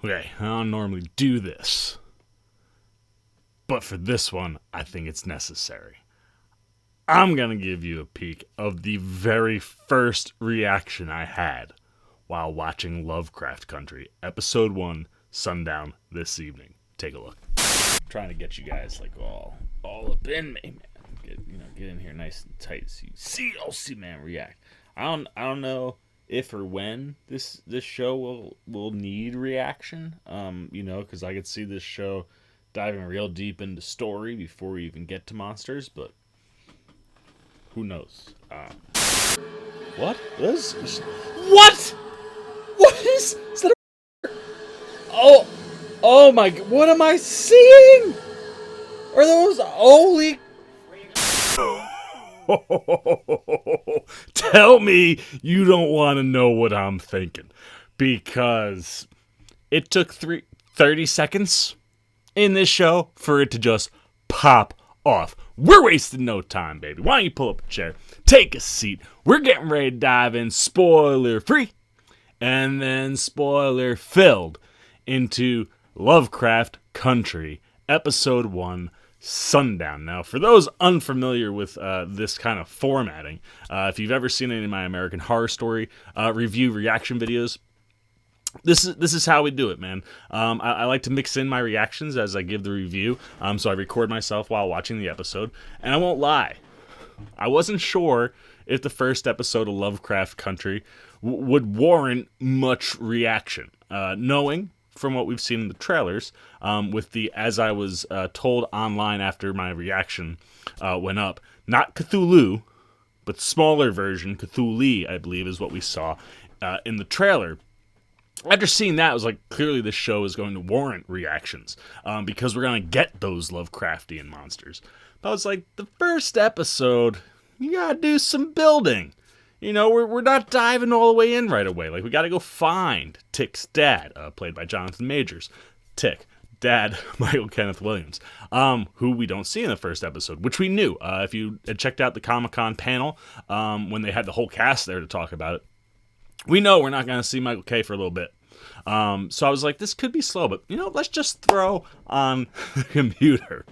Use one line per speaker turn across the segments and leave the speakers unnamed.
Okay, I don't normally do this, but for this one, I think it's necessary. I'm going to give you a peek of the very first reaction I had while watching Lovecraft Country, Episode 1, Sundown, this evening. Take a look. I'm trying to get you guys like all up in me, man. Get in here nice and tight so you see man react. I don't know if or when this show will need reaction. Because I could see this show diving real deep into story before we even get to monsters, but who knows? What? What? What is that? Oh my! What am I seeing? Are those holy? Tell me you don't want to know what I'm thinking, because it took 30 seconds in this show for it to just pop off. We're wasting no time, baby. Why don't you pull up a chair, take a seat. We're getting ready to dive in spoiler free and then spoiler filled into Lovecraft Country, Episode 1, Sundown. Now, for those unfamiliar with this kind of formatting, if you've ever seen any of my American Horror Story review reaction videos, this is how we do it, man. I like to mix in my reactions as I give the review, so I record myself while watching the episode. And I won't lie, I wasn't sure if the first episode of Lovecraft Country would warrant much reaction, knowing from what we've seen in the trailers, with the, as I was told online after my reaction went up, not Cthulhu, but smaller version, Cthulhu, I believe, is what we saw in the trailer. After seeing that, I was like, clearly this show is going to warrant reactions, because we're going to get those Lovecraftian monsters. But I was like, the first episode, you got to do some building. We're not diving all the way in right away. Like, we got to go find Tick's dad, played by Jonathan Majors. Tick, dad, Michael Kenneth Williams, who we don't see in the first episode, which we knew. If you had checked out the Comic-Con panel, when they had the whole cast there to talk about it, we know we're not going to see Michael K for a little bit. So I was like, this could be slow, but, let's just throw on the computer.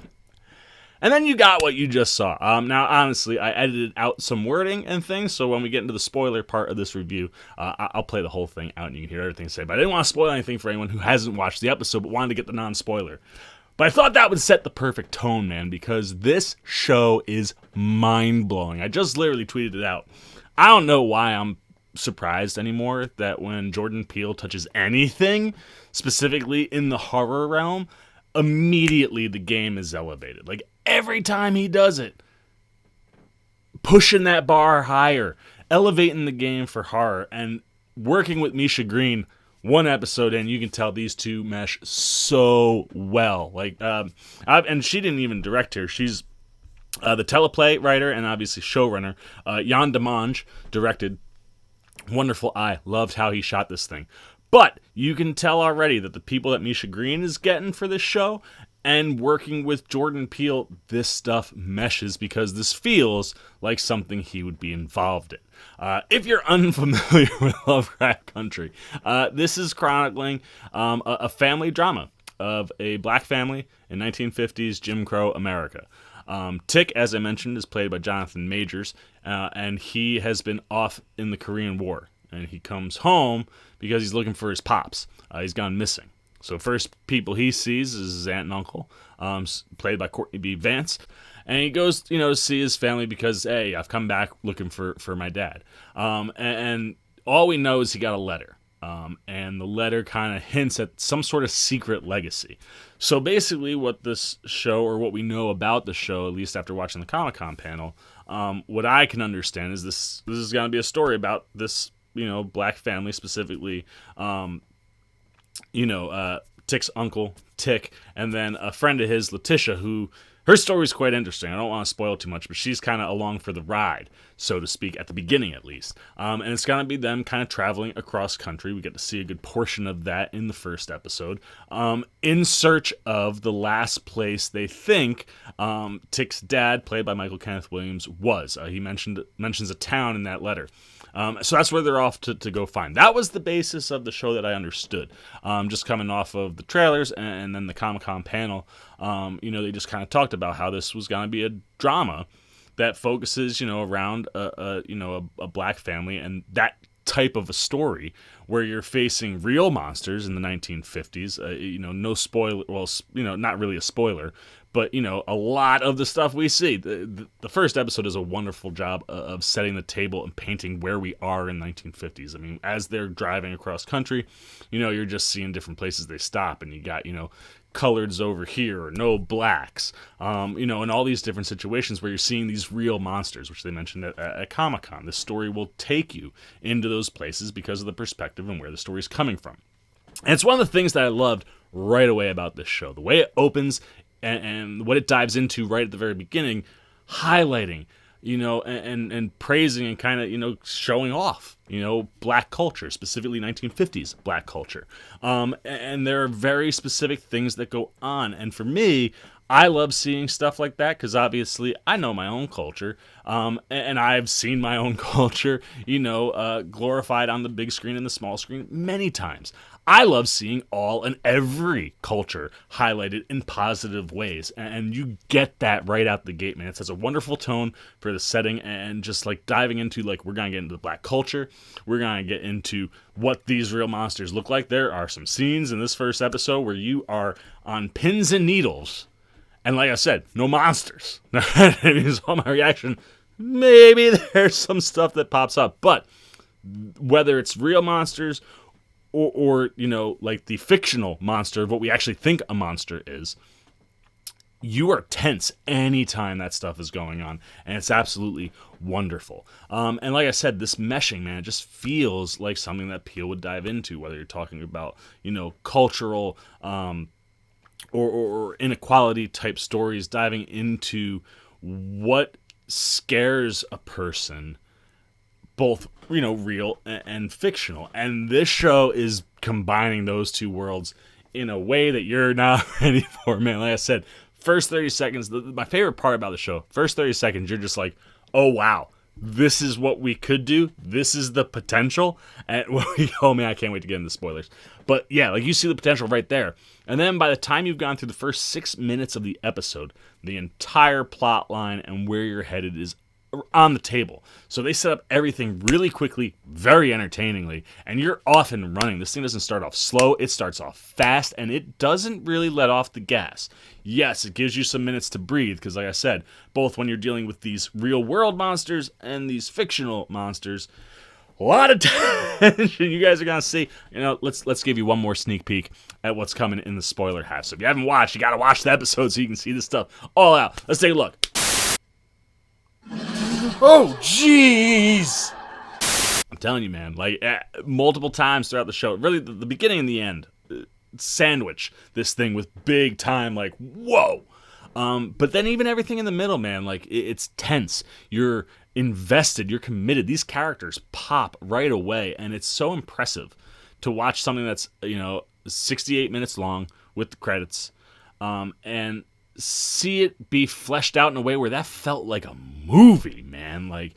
And then you got what you just saw. Now, honestly, I edited out some wording and things, so when we get into the spoiler part of this review, I'll play the whole thing out and you can hear everything I say. But I didn't want to spoil anything for anyone who hasn't watched the episode but wanted to get the non-spoiler. But I thought that would set the perfect tone, man, because this show is mind-blowing. I just literally tweeted it out. I don't know why I'm surprised anymore that when Jordan Peele touches anything, specifically in the horror realm, immediately the game is elevated. Like, every time he does it, pushing that bar higher, elevating the game for horror, and working with Misha Green, one episode in, you can tell these two mesh so well. Like, and she didn't even direct here. She's the teleplay writer and obviously showrunner. Jan Demange directed. Wonderful eye. Loved how he shot this thing. But you can tell already that the people that Misha Green is getting for this show and working with Jordan Peele, this stuff meshes because this feels like something he would be involved in. If you're unfamiliar with Lovecraft Country, this is chronicling a family drama of a black family in 1950s Jim Crow America. Tick, as I mentioned, is played by Jonathan Majors, and he has been off in the Korean War, and he comes home because he's looking for his pops. He's gone missing. So first people he sees is his aunt and uncle, played by Courtney B. Vance, and he goes, to see his family because, hey, I've come back looking for my dad. And all we know is he got a letter. And the letter kind of hints at some sort of secret legacy. So basically what this show, or what we know about the show, at least after watching the Comic-Con panel, what I can understand is this is going to be a story about this, black family, specifically, Tick's uncle, Tick, and then a friend of his, Letitia, who, her story is quite interesting. I don't want to spoil too much, but she's kind of along for the ride, so to speak, at the beginning at least. And it's going to be them kind of traveling across country. We get to see a good portion of that in the first episode, in search of the last place they think Tick's dad, played by Michael Kenneth Williams, was. He mentions a town in that letter. So that's where they're off to go find. That was the basis of the show that I understood. Just coming off of the trailers and then the Comic-Con panel, they just kind of talked about how this was going to be a drama that focuses, around a black family and that type of a story where you're facing real monsters in the 1950s. No spoiler. Well, not really a spoiler, but a lot of the stuff we see. The first episode does a wonderful job of setting the table and painting where we are in 1950s. I mean, as they're driving across country, you're just seeing different places they stop, and you got coloreds over here or no blacks, and all these different situations where you're seeing these real monsters, which they mentioned at Comic-Con. This story will take you into those places because of the perspective and where the story's coming from. And it's one of the things that I loved right away about this show. The way it opens and what it dives into right at the very beginning, highlighting, and praising and kind of, showing off, black culture, specifically 1950s black culture. And there are very specific things that go on. And for me, I love seeing stuff like that because obviously I know my own culture, and I've seen my own culture, glorified on the big screen and the small screen many times. I love seeing all and every culture highlighted in positive ways, and you get that right out the gate, man. It has a wonderful tone for the setting, and just like diving into, like, we're going to get into the black culture, we're going to get into what these real monsters look like. There are some scenes in this first episode where you are on pins and needles, and like I said, no monsters. You saw my reaction. Maybe there's some stuff that pops up, but whether it's real monsters or like the fictional monster of what we actually think a monster is, you are tense anytime that stuff is going on, and it's absolutely wonderful. And like I said, this meshing, man, it just feels like something that Peele would dive into, whether you're talking about, cultural or inequality type stories, diving into what scares a person, both real and fictional. And this show is combining those two worlds in a way that you're not ready for, man. Like I said, first 30 seconds, my favorite part about the show, first 30 seconds, you're just like, oh wow, this is what we could do, this is the potential. And oh man, I can't wait to get into spoilers, but yeah, like, you see the potential right there. And then by the time you've gone through the first 6 minutes of the episode, the entire plot line and where you're headed is on the table. So they set up everything really quickly, very entertainingly, and you're off and running. This thing doesn't start off slow, it starts off fast, and it doesn't really let off the gas. Yes, it gives you some minutes to breathe, because like I said, both when you're dealing with these real world monsters and these fictional monsters, a lot of tension. You guys are gonna see. Let's give you one more sneak peek at what's coming in the spoiler half. So if you haven't watched, you gotta watch the episode so you can see this stuff all out. Let's take a look. Oh, jeez! I'm telling you, man, like, multiple times throughout the show, really the beginning and the end, sandwich this thing with big time, like, whoa! But then even everything in the middle, man, like, it's tense. You're invested, you're committed. These characters pop right away, and it's so impressive to watch something that's, 68 minutes long with the credits, and see it be fleshed out in a way where that felt like a movie, man. Like,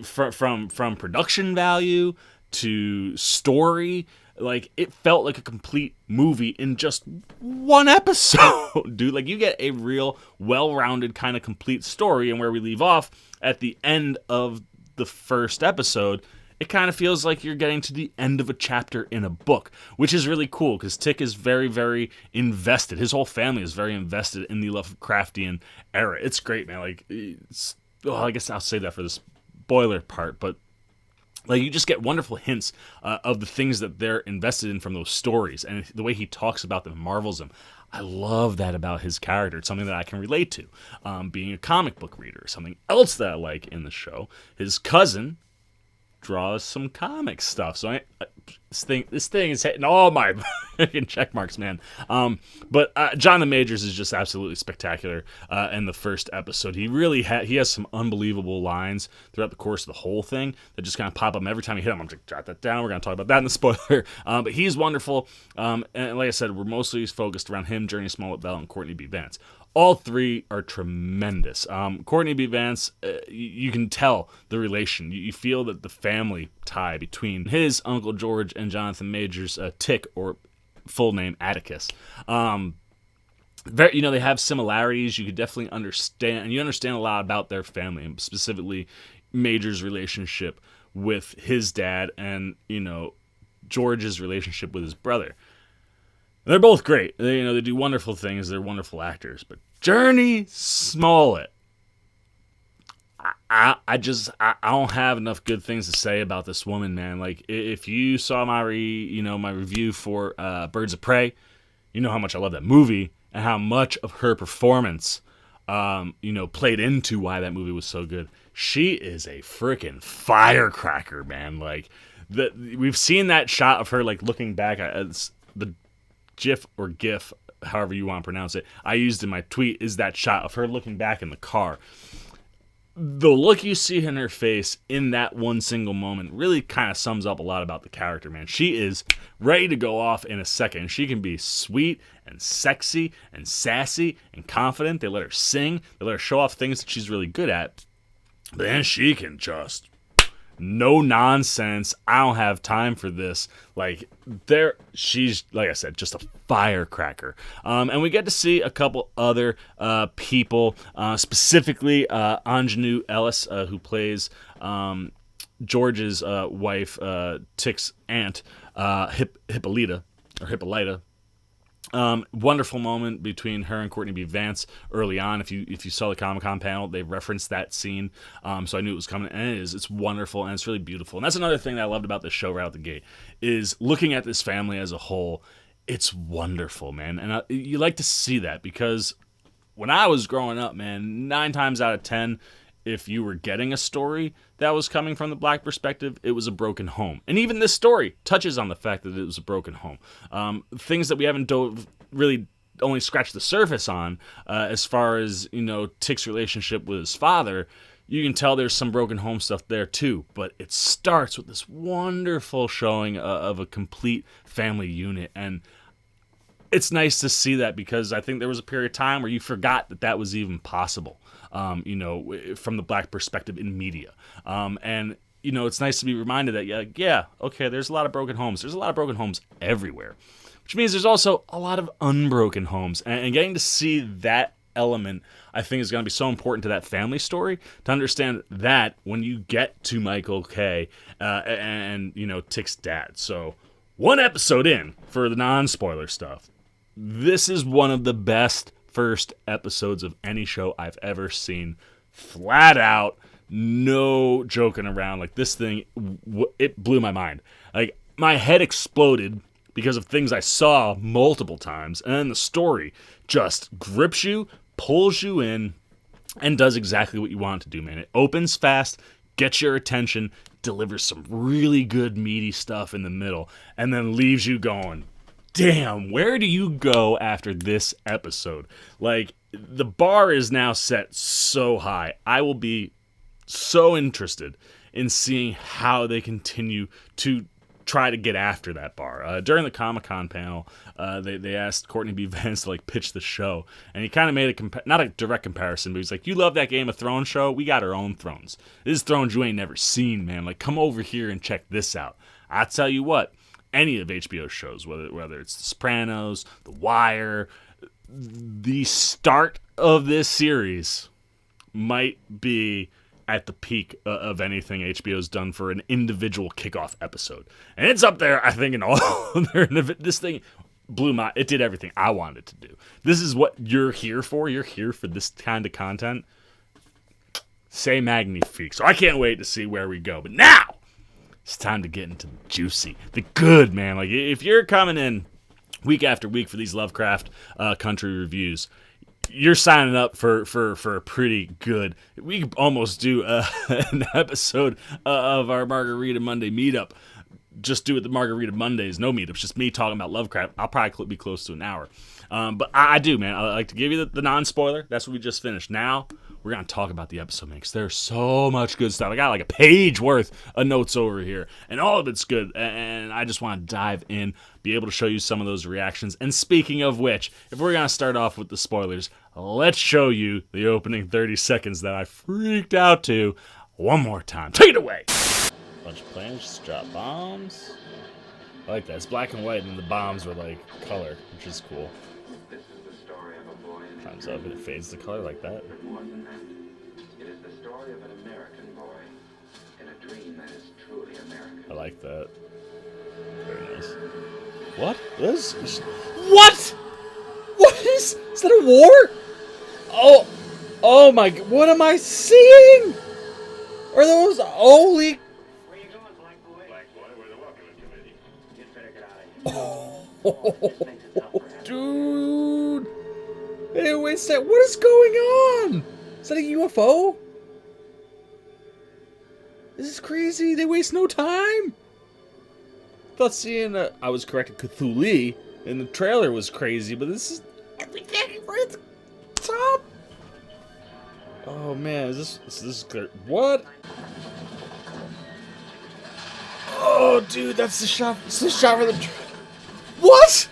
from production value to story, like, it felt like a complete movie in just one episode, dude. Like, you get a real well-rounded kind of complete story, and where we leave off at the end of the first episode, it kind of feels like you're getting to the end of a chapter in a book, which is really cool because Tick is very, very invested. His whole family is very invested in the Lovecraftian era. It's great, man. Like, I guess I'll say that for the spoiler part, but like, you just get wonderful hints of the things that they're invested in from those stories, and the way he talks about them and marvels them. I love that about his character. It's something that I can relate to, being a comic book reader. Something else that I like in the show, his cousin draws some comic stuff. So this thing is hitting all my check marks, man. But John the Majors is just absolutely spectacular in the first episode. He really he has some unbelievable lines throughout the course of the whole thing that just kind of pop up every time you hit him. I'm like, jot that down. We're going to talk about that in the spoiler. But he's wonderful. And like I said, we're mostly focused around him, Jurnee Smollett, and Courtney B. Vance. All three are tremendous. Courtney B. Vance, you can tell the relation. You feel that the family tie between his Uncle George and Jonathan Majors, Tick, or full name Atticus. They have similarities. You could definitely understand, and you understand a lot about their family, and specifically Major's relationship with his dad, and George's relationship with his brother. They're both great. They do wonderful things. They're wonderful actors. But Jurnee Smollett, I don't have enough good things to say about this woman, man. Like, if you saw my review for Birds of Prey, you know how much I love that movie and how much of her performance, played into why that movie was so good. She is a freaking firecracker, man. Like, we've seen that shot of her, like, looking back at the GIF or GIF, however you want to pronounce it, I used in my tweet, is that shot of her looking back in the car. The look you see in her face in that one single moment really kind of sums up a lot about the character, man. She is ready to go off in a second. She can be sweet and sexy and sassy and confident. They let her sing. They let her show off things that she's really good at. But then she can just... no nonsense. I don't have time for this. She's, like I said, just a firecracker. And we get to see a couple other people, specifically Anjanou Ellis, who plays George's wife, Tick's aunt, Hippolyta. Wonderful moment between her and Courtney B. Vance early on. If you saw the Comic-Con panel, they referenced that scene, so I knew it was coming. And it's wonderful, and it's really beautiful. And that's another thing that I loved about this show right out the gate, is looking at this family as a whole. It's wonderful, man, and you like to see that, because when I was growing up, man, 9 times out of 10, if you were getting a story that was coming from the black perspective, it was a broken home. And even this story touches on the fact that it was a broken home. Things that we haven't really only scratched the surface on, as far as, Tick's relationship with his father. You can tell there's some broken home stuff there too, but it starts with this wonderful showing of a complete family unit. And it's nice to see that, because I think there was a period of time where you forgot that was even possible. From the black perspective in media. And it's nice to be reminded that, okay, there's a lot of broken homes. There's a lot of broken homes everywhere, which means there's also a lot of unbroken homes. And getting to see that element, I think, is going to be so important to that family story, to understand that when you get to Michael K. and Tick's dad. So, one episode in for the non-spoiler stuff. This is one of the best first episodes of any show I've ever seen. Flat out, no joking around. Like, this thing, it blew my mind. Like, my head exploded because of things I saw multiple times, and then the story just grips you, pulls you in, and does exactly what you want it to do, man. It opens fast, gets your attention, delivers some really good meaty stuff in the middle, and then leaves you going, damn, where do you go after this episode? Like, the bar is now set so high. I will be so interested in seeing how they continue to try to get after that bar. During the Comic-Con panel, they asked Courtney B. Vance to pitch the show, and he kind of made not a direct comparison, but he's like, you love that Game of Thrones show? We got our own Thrones. This is Thrones you ain't never seen, man. Like, come over here and check this out. I tell you what, any of HBO's shows, whether it's The Sopranos, The Wire, the start of this series might be at the peak of anything HBO's done for an individual kickoff episode. And it's up there, I think, in all this thing it did everything I wanted it to do. This is what you're here for. You're here for this kind of content. C'est magnifique. So I can't wait to see where we go. But now, it's time to get into the juicy, the good, man. Like, if you're coming in week after week for these Lovecraft Country reviews, you're signing up for a pretty good. We could almost do an episode of our Margarita Monday meetup. Just do it the Margarita Mondays, no meetups, just me talking about Lovecraft. I'll probably be close to an hour. But I do, man. I like to give you the non-spoiler. That's what we just finished. Now, we're going to talk about the episode, man, because there's so much good stuff. I got like a page worth of notes over here, and all of it's good, and I just want to dive in, be able to show you some of those reactions. And speaking of which, if we're going to start off with the spoilers, let's show you the opening 30 seconds that I freaked out to one more time. Take it away! bunch of planes just drop bombs. I like that. It's black and white, and the bombs were like color, which is cool.
This is the story of a boy
Times up and it fades the color like that.
but more than that. It is the story of an American boy in a dream that is truly American.
I like that. Very nice. What? What? What is that a war? Oh my, what am I seeing? Are those holy?
Where you going, Black Boy? Black Boy, we're the welcoming committee. You'd better get out of here. This makes it tough for him.
Dude. Hey, wait a sec. What is going on? Is that a UFO? This is crazy. They waste no time. Thought seeing I was corrected, Cthulhu in the trailer was crazy, but this is everything right at the top. Oh man, is this good? What? Oh, dude, that's the shot. It's the shot for the. What?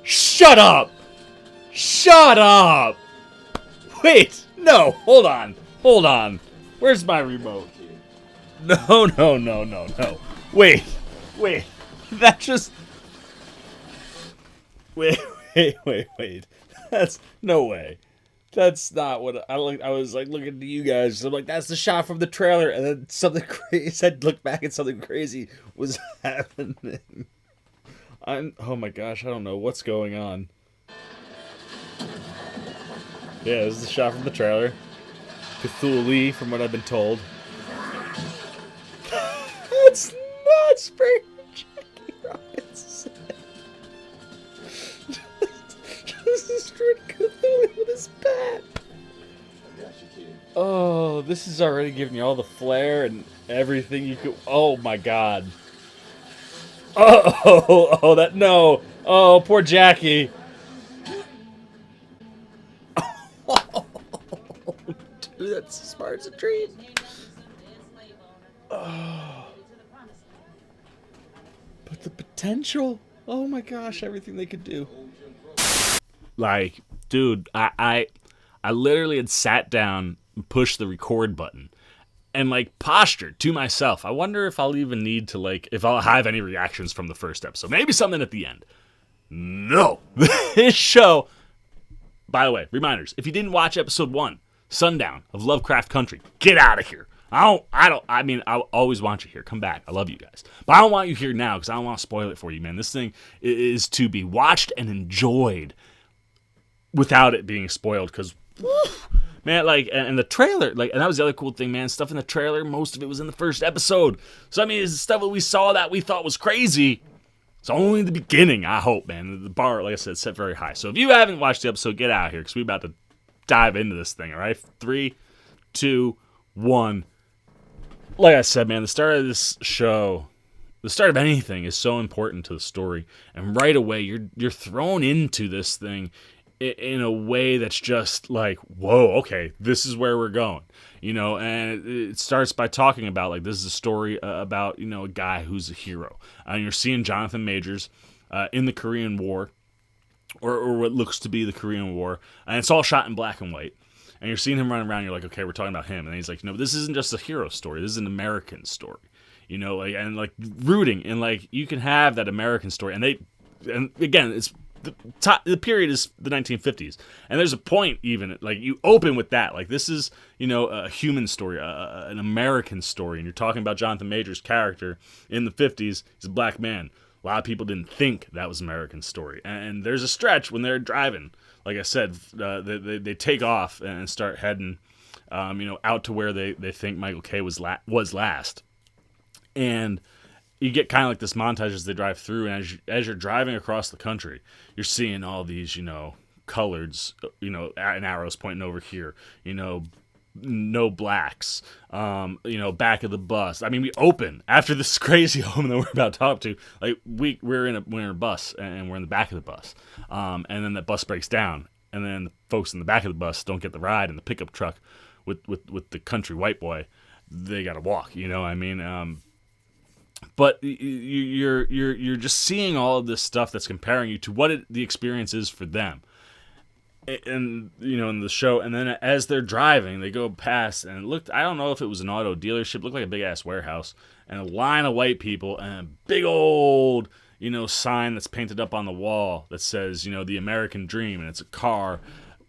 Shut up! Shut up! Wait, no, hold on. Where's my remote? No. Wait. That just. Wait. That's no way. That's not what I was like looking to you guys. I'm like, that's the shot from the trailer, and then something crazy. I looked back and something crazy was happening. Oh my gosh, I don't know what's going on. Yeah, this is the shot from the trailer. Cthulhu, from what I've been told. That's not spraying Jackie Robinson. Just destroyed Cthulhu with his bat. Oh, this is already giving you all the flair and everything you could. Oh my god. Oh, that no. Oh, poor Jackie. Dude, that's as smart as a tree. Oh. But the potential. Oh my gosh, everything they could do. Like, dude, I literally had sat down and pushed the record button and like postured to myself. I wonder if I'll even need to if I'll have any reactions from the first episode. Maybe something at the end. No. This show, by the way, reminders, if you didn't watch episode 1, Sundown of Lovecraft Country, get out of here. I mean, I'll always want you here. Come back. I love you guys. But I don't want you here now because I don't want to spoil it for you, man. This thing is to be watched and enjoyed without it being spoiled because, man, and the trailer, and that was the other cool thing, man. Stuff in the trailer, most of it was in the first episode. So, I mean, it's stuff that we saw that we thought was crazy. It's only the beginning, I hope, man. The bar, like I said, set very high. So, if you haven't watched the episode, get out of here because we're about to dive into this thing, all right? 3, 2, 1. Like I said, man, the start of this show, the start of anything is so important to the story. And right away, you're thrown into this thing in a way that's just like, whoa, okay, this is where we're going, and it starts by talking about, this is a story about, a guy who's a hero. And you're seeing Jonathan Majors in the Korean War, or what looks to be the Korean War, and it's all shot in black and white. And you're seeing him running around, you're like, okay, we're talking about him. And he's like, no, this isn't just a hero story, this is an American story. And rooting, and you can have that American story. And again, it's the period is the 1950s, and there's a point even you open with that, this is a human story, an American story, and you're talking about Jonathan Majors' character in the 50s. He's a black man. A lot of people didn't think that was American story, and there's a stretch when they're driving. Like I said, they take off and start heading, out to where they think Michael K was last, and you get kind of this montage as they drive through, and as you're driving across the country, you're seeing all these, coloreds, and arrows pointing over here, no blacks, back of the bus. I mean, we open after this crazy open that we're about to talk to. We're in a bus, and we're in the back of the bus, and then the bus breaks down, and then the folks in the back of the bus don't get the ride, and the pickup truck with the country white boy, they gotta walk. But you're just seeing all of this stuff that's comparing you to what the experience is for them. and in the show, and then as they're driving, they go past, and it looked, I don't know if it was an auto dealership, looked like a big ass warehouse, and a line of white people, and a big old sign that's painted up on the wall that says the American Dream, and it's a car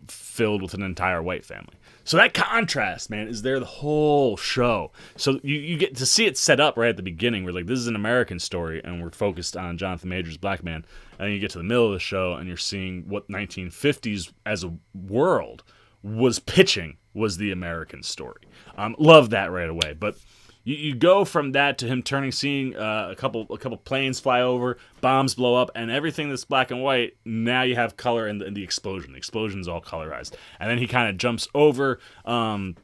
filled with an entire white family. So that contrast, man, is there the whole show. So you get to see it set up right at the beginning. We're like, this is an American story, and we're focused on Jonathan Majors' black man. And then you get to the middle of the show, and you're seeing what 1950s as a world was pitching was the American story. Love that right away. But you go from that to him seeing a couple planes fly over, bombs blow up, and everything that's black and white. Now you have color in the explosion. The explosion's all colorized, and then he kind of jumps over, one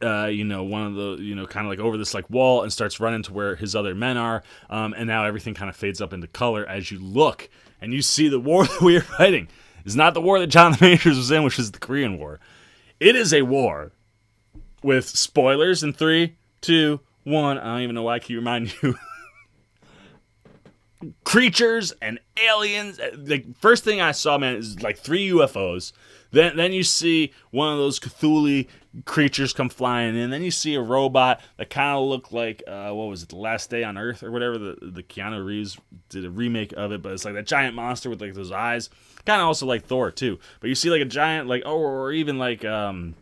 of the, kind of like over this like wall and starts running to where his other men are, and now everything kind of fades up into color as you look and you see the war that we are fighting is not the war that Jonathan Majors was in, which is the Korean War. It is a war with spoilers in 3, 2, 1. I don't even know why I keep reminding you. Creatures and aliens. The first thing I saw, man, is like 3 UFOs. Then you see one of those Cthulhu creatures come flying in. Then you see a robot that kind of looked like, what was it, The Last Day on Earth or whatever. The Keanu Reeves did a remake of it, but it's like that giant monster with like those eyes. Kind of also like Thor too. But you see like a giant, like, or even like, what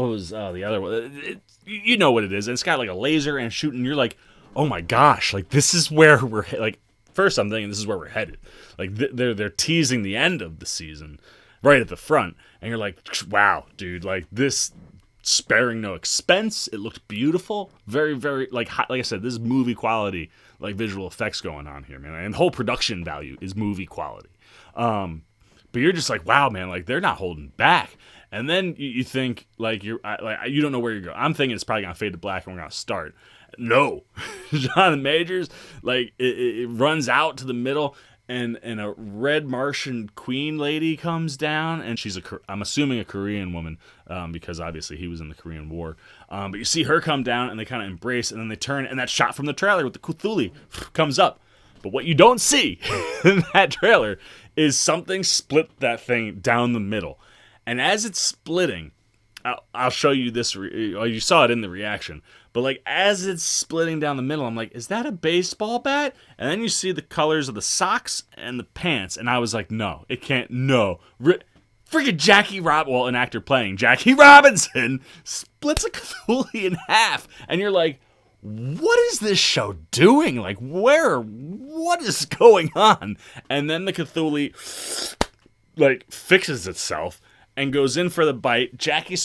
was the other one? You know what it is. And it's got like a laser and shooting. You're like, oh my gosh, like this is where we're like. First, I'm thinking this is where we're headed. Like they're teasing the end of the season right at the front, and you're like, wow, dude, like this, sparing no expense. It looked beautiful, very, very like I said, this is movie quality, like visual effects going on here, man, and the whole production value is movie quality. But you're just like, wow, man, like they're not holding back. And then you think like you don't know where you're going. I'm thinking it's probably gonna fade to black and we're gonna start. No, Jonathan Majors, like it runs out to the middle, and a red Martian queen lady comes down, and she's I'm assuming a Korean woman, because obviously he was in the Korean War. But you see her come down, and they kind of embrace, and then they turn, and that shot from the trailer with the Cthulhu comes up. But what you don't see in that trailer is something split that thing down the middle. And as it's splitting, I'll show you this. You saw it in the reaction. But like as it's splitting down the middle, I'm like, is that a baseball bat? And then you see the colors of the socks and the pants. And I was like, no, it can't. No. Freaking an actor playing Jackie Robinson splits a Cthulhu in half. And you're like, what is this show doing? Like, what is going on? And then the Cthulhu like fixes itself and goes in for the bite. Jackie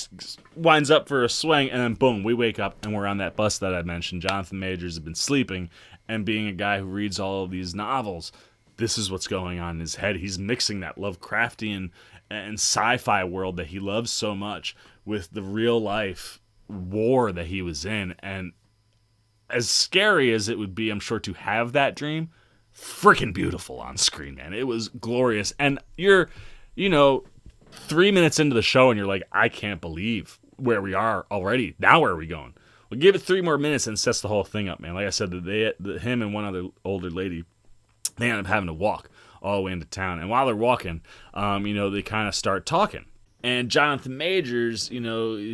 winds up for a swing, and then boom, we wake up, and we're on that bus that I mentioned. Jonathan Majors had been sleeping, and being a guy who reads all of these novels, this is what's going on in his head. He's mixing that Lovecraftian and sci-fi world that he loves so much with the real-life war that he was in. And as scary as it would be, I'm sure, to have that dream, freaking beautiful on screen, man. It was glorious. And you're, 3 minutes into the show, and you're like, I can't believe where we are already. Now where are we going? Well, give it 3 more minutes and sets the whole thing up, man. Like I said, him and one other older lady, they end up having to walk all the way into town. And while they're walking, they kind of start talking. And Jonathan Majors,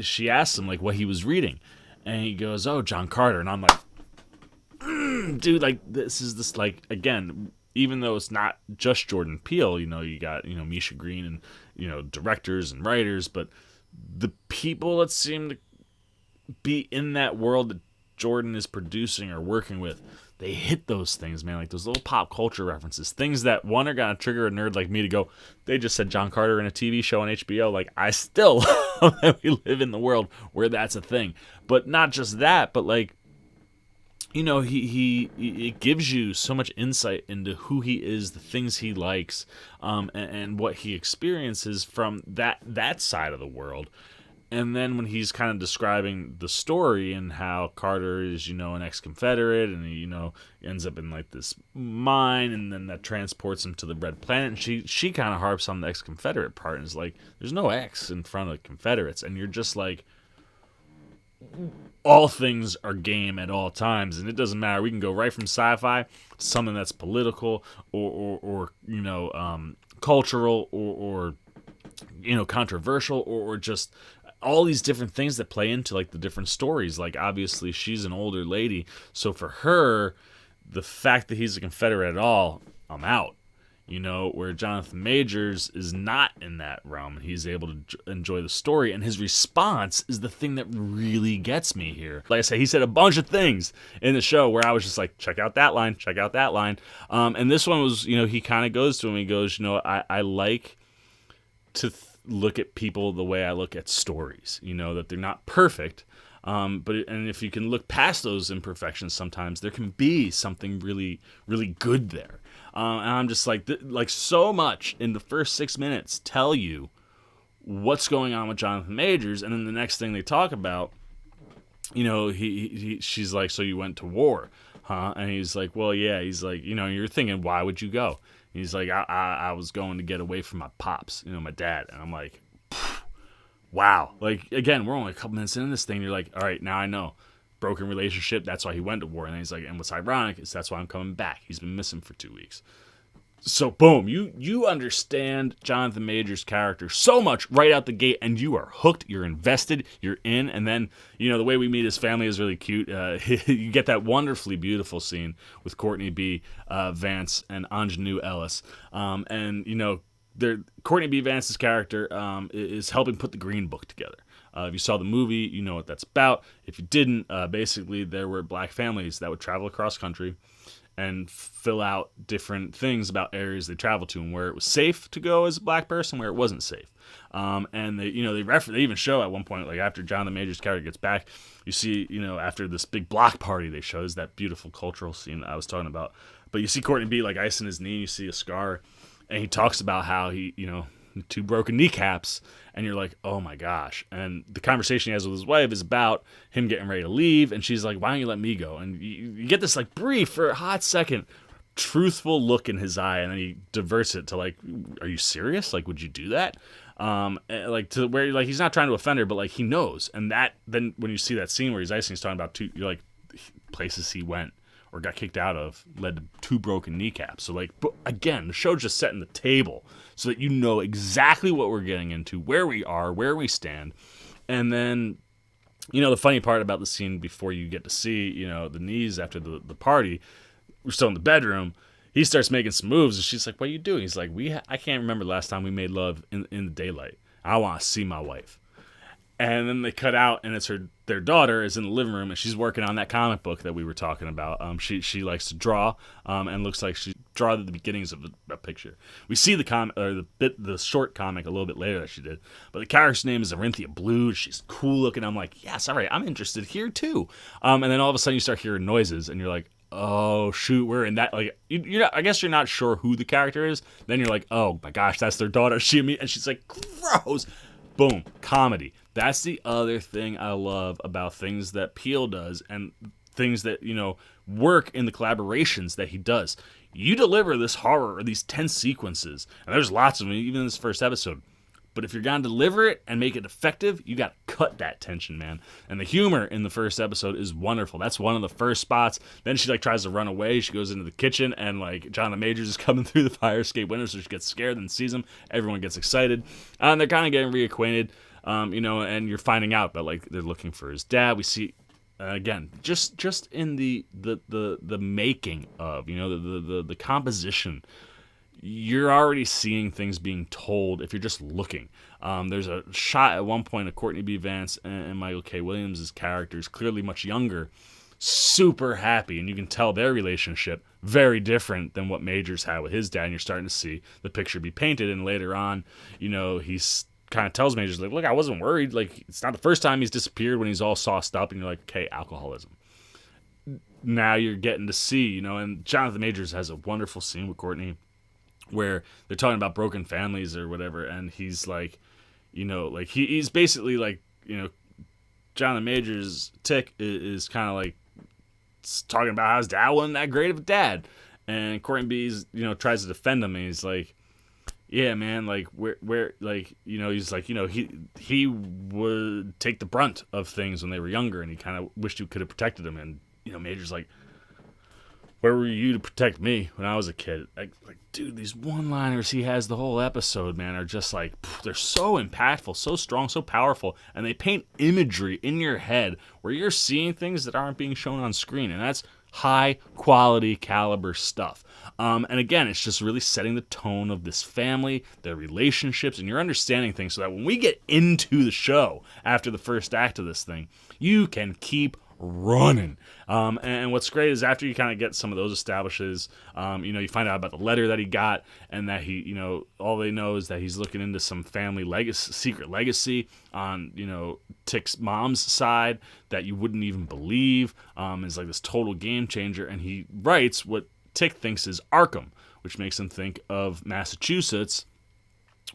she asks him like what he was reading. And he goes, oh, John Carter. And I'm like, dude, like this like, again, even though it's not just Jordan Peele, you got, Misha Green and, directors and writers, but the people that seem to be in that world that Jordan is producing or working with, they hit those things, man, like those little pop culture references, things that, one, are going to trigger a nerd like me to go, they just said John Carter in a TV show on HBO. Like, I still love that we live in the world where that's a thing. But not just that, but like, he it gives you so much insight into who he is, the things he likes, and what he experiences from that side of the world. And then when he's kind of describing the story and how Carter is, an ex-Confederate, and he, ends up in like this mine, and then that transports him to the Red Planet. And she kind of harps on the ex-Confederate part and is like, there's no X in front of Confederates. And you're just like, all things are game at all times, and it doesn't matter. We can go right from sci-fi to something that's political or cultural or controversial or just all these different things that play into like the different stories. Like obviously she's an older lady, so for her, the fact that he's a Confederate at all, I'm out. Where Jonathan Majors is not in that realm. He's able to enjoy the story, and his response is the thing that really gets me here. Like I said, he said a bunch of things in the show where I was just like, check out that line, check out that line. And this one was, he kind of goes to him, he goes, I like to look at people the way I look at stories, that they're not perfect. But if you can look past those imperfections, sometimes there can be something really, really good there. And I'm just like so much in the first 6 minutes tell you what's going on with Jonathan Majors, and then the next thing they talk about, she's like, so you went to war, huh? And he's like, well, yeah. He's like, you're thinking, why would you go? He's like, I was going to get away from my pops, my dad. And I'm like, wow. Like, again, we're only a couple minutes into this thing. You're like, all right, now I know. Broken relationship, that's why he went to war. And then he's like, and what's ironic is that's why I'm coming back. He's been missing for 2 weeks. So, boom, you understand Jonathan Majors' character so much right out the gate, and you are hooked, you're invested, you're in. And then, the way we meet his family is really cute. You get that wonderfully beautiful scene with Courtney B, Vance, and Ingenue Ellis. Courtney B. Vance's character is helping put the Green Book together. If you saw the movie, you know what that's about. If you didn't, basically there were black families that would travel across country and fill out different things about areas they traveled to and where it was safe to go as a black person, where it wasn't safe. And they even show at one point, like after Jonathan Majors' character gets back, you see, after this big block party they show, is that beautiful cultural scene that I was talking about. But you see Courtney B like icing his knee, you see a scar, and he talks about how he, 2 broken kneecaps, and you're like, oh my gosh. And the conversation he has with his wife is about him getting ready to leave, and she's like, why don't you let me go? And you get this like brief, for a hot second, truthful look in his eye, and then he diverts it to like, are you serious? Like, would you do that? Like to where like he's not trying to offend her, but like he knows. And that then when you see that scene where he's icing, he's talking about you're like, places he went or got kicked out of led to 2 broken kneecaps. So like, again, the show's just setting the table so that you know exactly what we're getting into, where we are, where we stand. And then, the funny part about the scene before you get to see, the knees after the party, we're still in the bedroom. He starts making some moves, and she's like, what are you doing? He's like, I can't remember the last time we made love in the daylight. I want to see my wife. And then they cut out, and it's their daughter is in the living room, and she's working on that comic book that we were talking about. She likes to draw, and looks like she draw the beginnings of a picture. We see the comic or the short comic a little bit later that she did, but the character's name is Arinthia Blue. She's cool looking. I'm like, yes, all right, I'm interested here too. And then all of a sudden you start hearing noises, and you're like, oh shoot, we're in that. Like, I guess you're not sure who the character is. Then you're like, oh my gosh, that's their daughter. And she's like, gross. Boom, comedy. That's the other thing I love about things that Peele does and things that, work in the collaborations that he does. You deliver this horror or these tense sequences, and there's lots of them, even in this first episode. But if you're going to deliver it and make it effective, you got to cut that tension, man. And the humor in the first episode is wonderful. That's one of the first spots. Then she tries to run away. She goes into the kitchen, and Jonathan Majors is coming through the fire escape window, so she gets scared and sees him. Everyone gets excited. And they're kind of getting reacquainted, and you're finding out that they're looking for his dad. We see again, just in the making of, the composition. You're already seeing things being told if you're just looking. There's a shot at one point of Courtney B. Vance and Michael K. Williams' characters, clearly much younger, super happy, and you can tell their relationship very different than what Majors had with his dad, and you're starting to see the picture be painted, and later on, he's kind of tells Majors, look, I wasn't worried. It's not the first time he's disappeared when he's all sauced up, and you're like, okay, alcoholism. Now you're getting to see, and Jonathan Majors has a wonderful scene with Courtney where they're talking about broken families or whatever, and he's like, he's basically Jonathan Majors' tick is kind of talking about how his dad wasn't that great of a dad, and Courtney B's tries to defend him, and he's like, yeah, man, where he's like, he would take the brunt of things when they were younger, and he kind of wished he could have protected him, and Major's like, where were you to protect me when I was a kid? Like, dude, these one-liners he has the whole episode, man, are just like, they're so impactful, so strong, so powerful, and they paint imagery in your head where you're seeing things that aren't being shown on screen, and that's high-quality caliber stuff. And again, it's just really setting the tone of this family, their relationships, and you're understanding things so that when we get into the show after the first act of this thing, you can keep running. And what's great is after you kind of get some of those establishes, you find out about the letter that he got, and that he, all they know is that he's looking into some family legacy, secret legacy on, Tick's mom's side that you wouldn't even believe, is like this total game changer. And he writes what Tick thinks is Arkham, which makes him think of Massachusetts,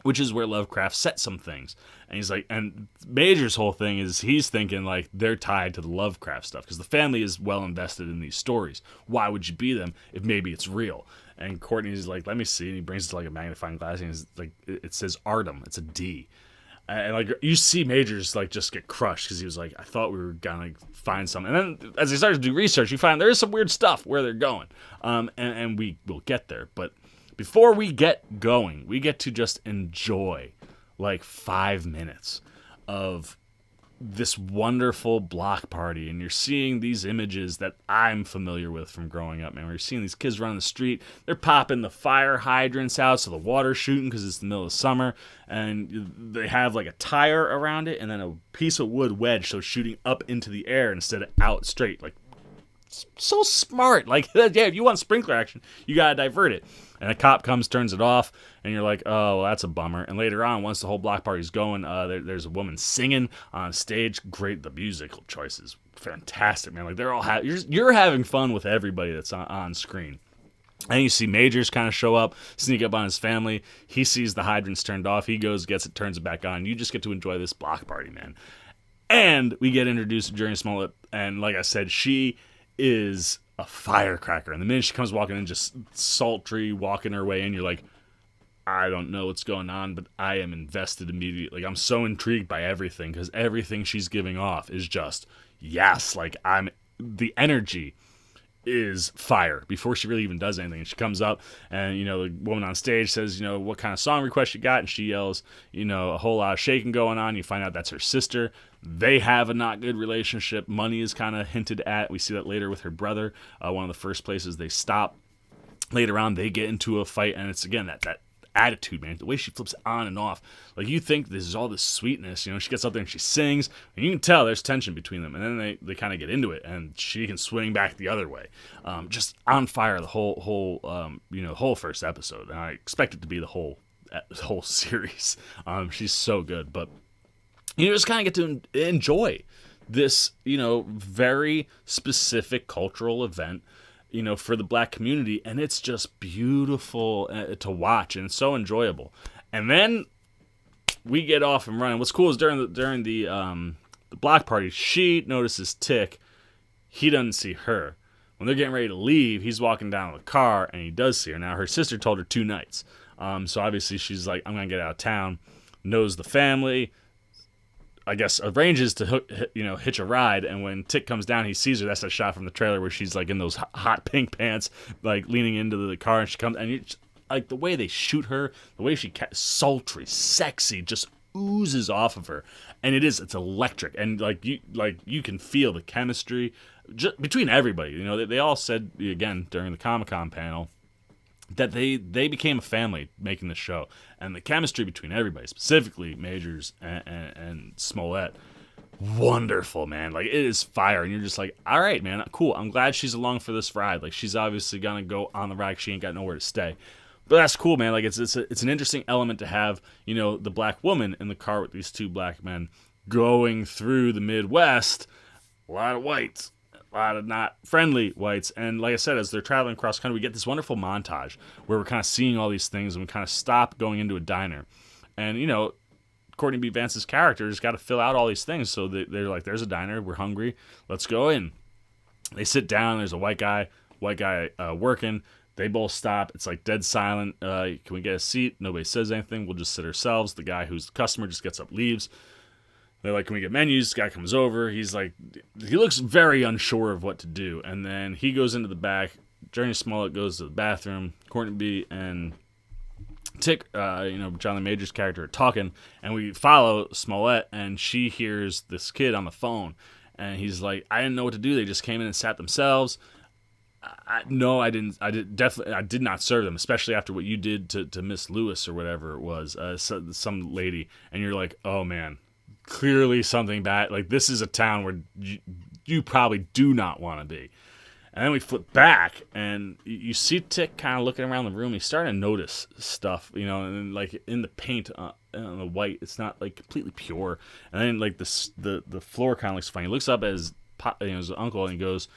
which is where Lovecraft set some things. And he's like, and Major's whole thing is he's thinking like they're tied to the Lovecraft stuff because the family is well invested in these stories. Why would you be them if maybe it's real? And Courtney's like, let me see. And he brings it to like a magnifying glass, and he's like, it says Artem. It's a D. And like you see Major's like just get crushed because he was like, I thought we were gonna find something. And then as he starts to do research, you find there is some weird stuff where they're going. And we will get there. But before we get going, we get to just enjoy like 5 minutes of this wonderful block party, and you're seeing these images that I'm familiar with from growing up, man. We're seeing these kids run the street, they're popping the fire hydrants out so the water's shooting because it's the middle of summer, and they have like a tire around it and then a piece of wood wedge so it's shooting up into the air instead of out straight. Like, so smart. Like, yeah, if you want sprinkler action, you gotta divert it. And a cop comes, turns it off, and you're like, oh, well, that's a bummer. And later on, once the whole block party's going, there's a woman singing on stage. Great, the musical choices, fantastic, man. Like, they're all you're having fun with everybody that's on screen. And you see Majors kind of show up, sneak up on his family. He sees the hydrants turned off. He goes, gets it, turns it back on. You just get to enjoy this block party, man. And we get introduced to Jurnee Smollett, and like I said, she is a firecracker. And the minute she comes walking in, just sultry, walking her way in, you're like, I don't know what's going on, but I am invested immediately. Like, I'm so intrigued by everything because everything she's giving off is just, yes, like the energy is fire before she really even does anything. And she comes up and, the woman on stage says, what kind of song request you got? And she yells, a whole lot of shaking going on. You find out that's her sister. They have a not good relationship. Money is kind of hinted at. We see that later with her brother. One of the first places they stop. Later on, they get into a fight, and it's, again, that attitude, man. The way she flips on and off. Like, you think this is all this sweetness. She gets up there and she sings, and you can tell there's tension between them. And then they kind of get into it, and she can swing back the other way. Just on fire the whole first episode. And I expect it to be the whole series. She's so good. But you just kind of get to enjoy this, very specific cultural event, for the black community, and it's just beautiful to watch, and it's so enjoyable. And then we get off and running. What's cool is during the block party, she notices Tick. He doesn't see her. When they're getting ready to leave, he's walking down the car, and he does see her. Now, her sister told her 2 nights, so obviously she's like, I'm gonna get out of town. Knows the family. I guess arranges to hitch a ride, and when Tick comes down, he sees her. That's a shot from the trailer where she's like in those hot pink pants, like leaning into the car, and she comes, and like the way they shoot her, the way she sultry, sexy, just oozes off of her, and it's electric, and like you can feel the chemistry just between everybody. They all said again during the Comic-Con panel that they became a family making the show, and the chemistry between everybody, specifically Majors and Smollett, wonderful, man. Like, it is fire, and you're just like, all right, man, cool. I'm glad she's along for this ride. Like, she's obviously gonna go on the ride. She ain't got nowhere to stay, but that's cool, man. Like, it's an interesting element to have, the black woman in the car with these 2 black men going through the Midwest. A lot of whites. A lot of not friendly whites. And like I said, as they're traveling across country, we get this wonderful montage where we're kind of seeing all these things, and we kind of stop going into a diner. And, Courtney B. Vance's character has got to fill out all these things. So they're like, there's a diner. We're hungry. Let's go in. They sit down. There's a white guy working. They both stop. It's like dead silent. Can we get a seat? Nobody says anything. We'll just sit ourselves. The guy who's the customer just gets up, leaves. They're like, can we get menus? This guy comes over. He's like, he looks very unsure of what to do. And then he goes into the back, Jurnee Smollett goes to the bathroom. Courtney B and Tick, John Major's character, are talking, and we follow Smollett, and she hears this kid on the phone, and he's like, "I didn't know what to do. They just came in and sat themselves. No, I didn't. I did not serve them, especially after what you did to Miss Lewis or whatever it was, some lady." And you're like, "Oh man, clearly something bad. Like, this is a town where you probably do not want to be." And then we flip back, and you see Tick kind of looking around the room. He's starting to notice stuff, and like in the paint on the white, it's not like completely pure. And then like the floor kind of looks funny. He looks up at his uncle, and he goes,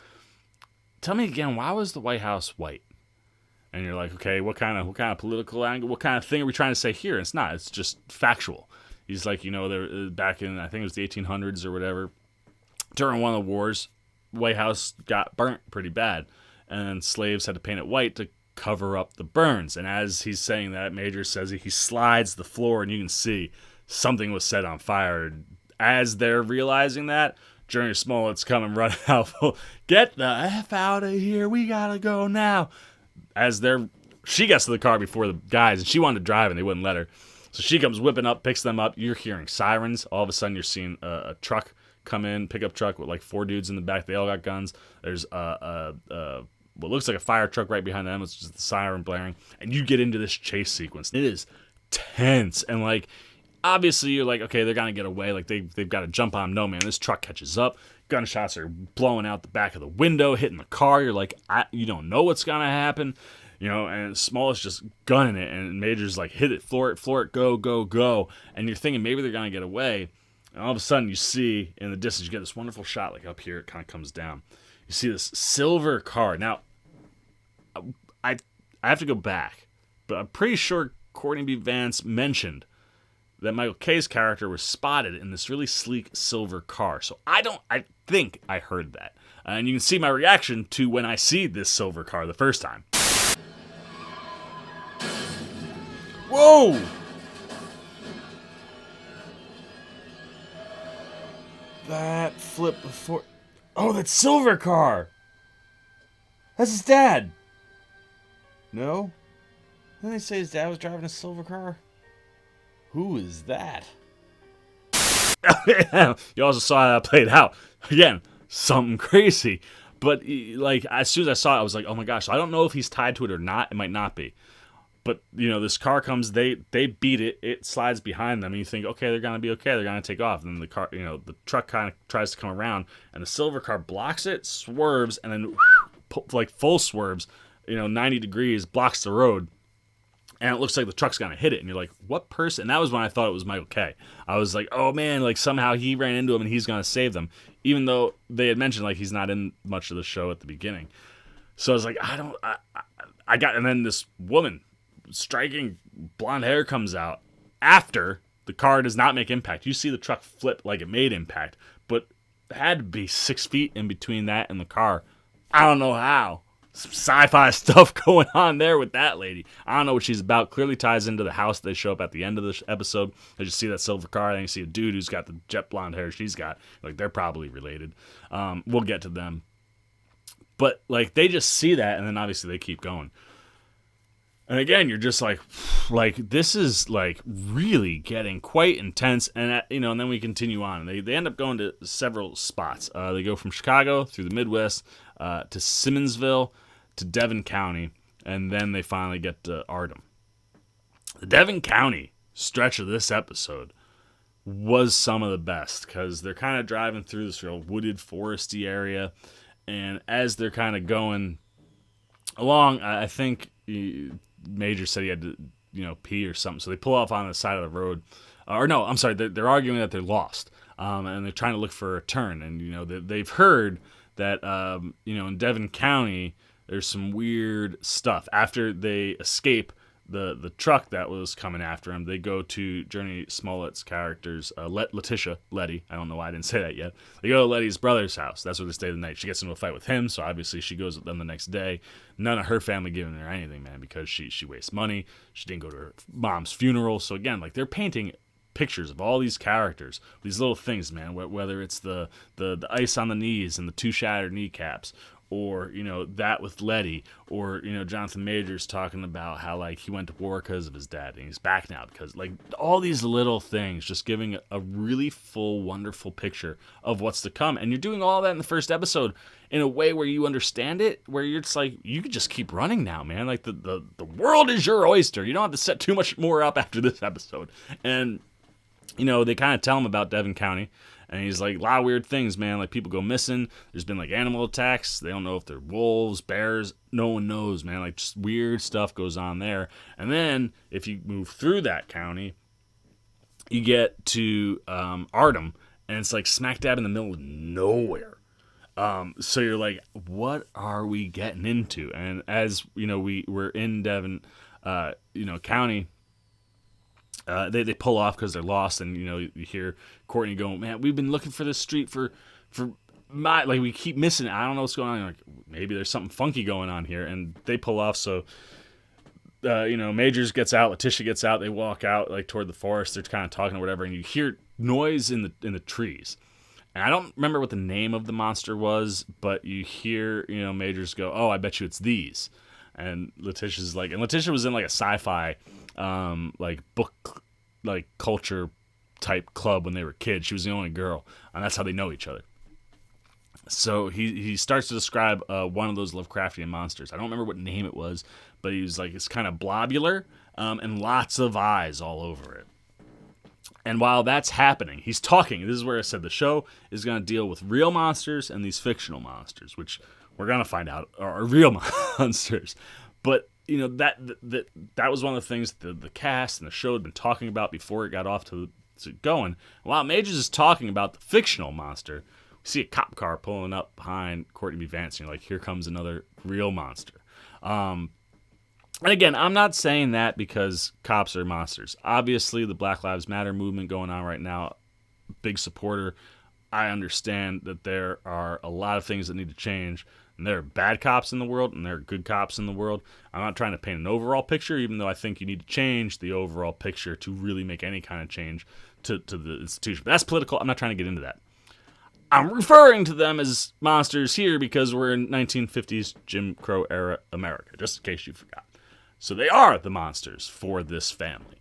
"Tell me again, why was the White House white?" And you're like, "Okay, what kind of political angle, what kind of thing are we trying to say here?" And it's not. It's just factual. He's like, they're back in, I think it was the 1800s or whatever, during one of the wars, White House got burnt pretty bad, and slaves had to paint it white to cover up the burns. And as he's saying that, Major says he slides the floor, and you can see something was set on fire. As they're realizing that, Jurnee Smollett's coming running out. "Get the F out of here. We gotta go now." She gets to the car before the guys, and she wanted to drive, and they wouldn't let her. So she comes whipping up, picks them up. You're hearing sirens. All of a sudden, you're seeing a truck come in, pickup truck with like 4 dudes in the back. They all got guns. There's what looks like a fire truck right behind them. It's just the siren blaring, and you get into this chase sequence. It is tense, and like obviously you're like, okay, they're gonna get away. Like they've got to jump on them. No, man, this truck catches up. Gunshots are blowing out the back of the window, hitting the car. You're like, you don't know what's gonna happen. And Smollett's just gunning it, and Major's like, "Hit it, floor it, go, go, go." And you're thinking maybe they're gonna get away. And all of a sudden, you see in the distance, you get this wonderful shot, like up here, it kind of comes down. You see this silver car. Now, I have to go back, but I'm pretty sure Courtney B. Vance mentioned that Michael K's character was spotted in this really sleek silver car. So I think I heard that. And you can see my reaction to when I see this silver car the first time. Whoa! That flip before... Oh, that silver car! That's his dad! No? Didn't they say his dad was driving a silver car? Who is that? You also saw how that played out. Again, something crazy. But, like, as soon as I saw it, I was like, oh my gosh. So I don't know if he's tied to it or not. It might not be. But, this car comes, they beat it, it slides behind them, and you think, okay, they're going to be okay, they're going to take off. And then the car, the truck kind of tries to come around, and the silver car blocks it, swerves, and then, like, full swerves, 90 degrees, blocks the road. And it looks like the truck's going to hit it, and you're like, what person? And that was when I thought it was Michael K. I was like, oh man, like somehow he ran into him, and he's going to save them. Even though they had mentioned, like, he's not in much of the show at the beginning. So I was like, and then this woman, striking blonde hair, comes out after the car does not make impact. You see the truck flip like it made impact, but it had to be 6 feet in between that and the car. I don't know how. Some sci-fi stuff going on there with that lady. I don't know what she's about. Clearly ties into the house they show up at the end of the episode. You just see that silver car, then you see a dude who's got the jet blonde hair she's got. Like, they're probably related. We'll get to them. But, like, they just see that, and then obviously they keep going. And again, you're just like, this is, like, really getting quite intense. And, and then we continue on. They end up going to several spots. They go from Chicago through the Midwest to Simmonsville to Devon County. And then they finally get to Ardham. The Devon County stretch of this episode was some of the best, because they're kind of driving through this real wooded, foresty area. And as they're kind of going along, I think... Major said he had to, pee or something. So they pull off on the side of the road. They're arguing that they're lost. And they're trying to look for a turn. And, they've heard that, in Devon County, there's some weird stuff. After they escape the truck that was coming after him, they go to Jurnee Smollett's character's, Letty. I don't know why I didn't say that yet. They go to Letty's brother's house. That's where they stay the night. She gets into a fight with him, so obviously she goes with them the next day. None of her family giving her anything, man, because she wastes money. She didn't go to her mom's funeral. So again, like, they're painting pictures of all these characters, these little things, man, whether it's the ice on the knees and the 2 shattered kneecaps, or, you know, that with Letty, or, you know, Jonathan Majors talking about how, like, he went to war because of his dad and he's back now because, like, all these little things just giving a really full, wonderful picture of what's to come. And you're doing all that in the first episode in a way where you understand it, where you're just like, you could just keep running now, man. Like, the world is your oyster. You don't have to set too much more up after this episode. And, you know, they kind of tell him about Devon County. And he's like, a lot of weird things, man. Like, people go missing. There's been, like, animal attacks. They don't know if they're wolves, bears. No one knows, man. Like, just weird stuff goes on there. And then, if you move through that county, you get to Artem. And it's, like, smack dab in the middle of nowhere. So you're like, what are we getting into? And as, you know, we're in Devon, you know, County. They pull off because they're lost, and, you know, you hear Courtney going, man, we've been looking for this street for like, we keep missing it. I don't know what's going on. You're like, maybe there's something funky going on here, and they pull off. So, you know, Majors gets out, Letitia gets out, they walk out, like, toward the forest. They're kind of talking or whatever, and you hear noise in the trees. And I don't remember what the name of the monster was, but you hear, you know, Majors go, oh, I bet you it's these. And Letitia's like, and Letitia was in, like, a sci-fi, like, book, like, culture type club when they were kids. She was the only girl, and that's how they know each other. So he starts to describe one of those Lovecraftian monsters. I don't remember what name it was, but he was like, it's kind of blobular, and lots of eyes all over it. And while that's happening, he's talking. This is where I said the show is going to deal with real monsters and these fictional monsters, which we're going to find out are real monsters. But, you know, that was one of the things the cast and the show had been talking about before it got off to going. While Majors is talking about the fictional monster, we see a cop car pulling up behind Courtney B. Vance, and you're like, here comes another real monster. And again, I'm not saying that because cops are monsters. Obviously, the Black Lives Matter movement going on right now, big supporter. I understand that there are a lot of things that need to change. And there are bad cops in the world, and there are good cops in the world. I'm not trying to paint an overall picture, even though I think you need to change the overall picture to really make any kind of change to the institution. But that's political. I'm not trying to get into that. I'm referring to them as monsters here because we're in 1950s Jim Crow era America, just in case you forgot. So they are the monsters for this family.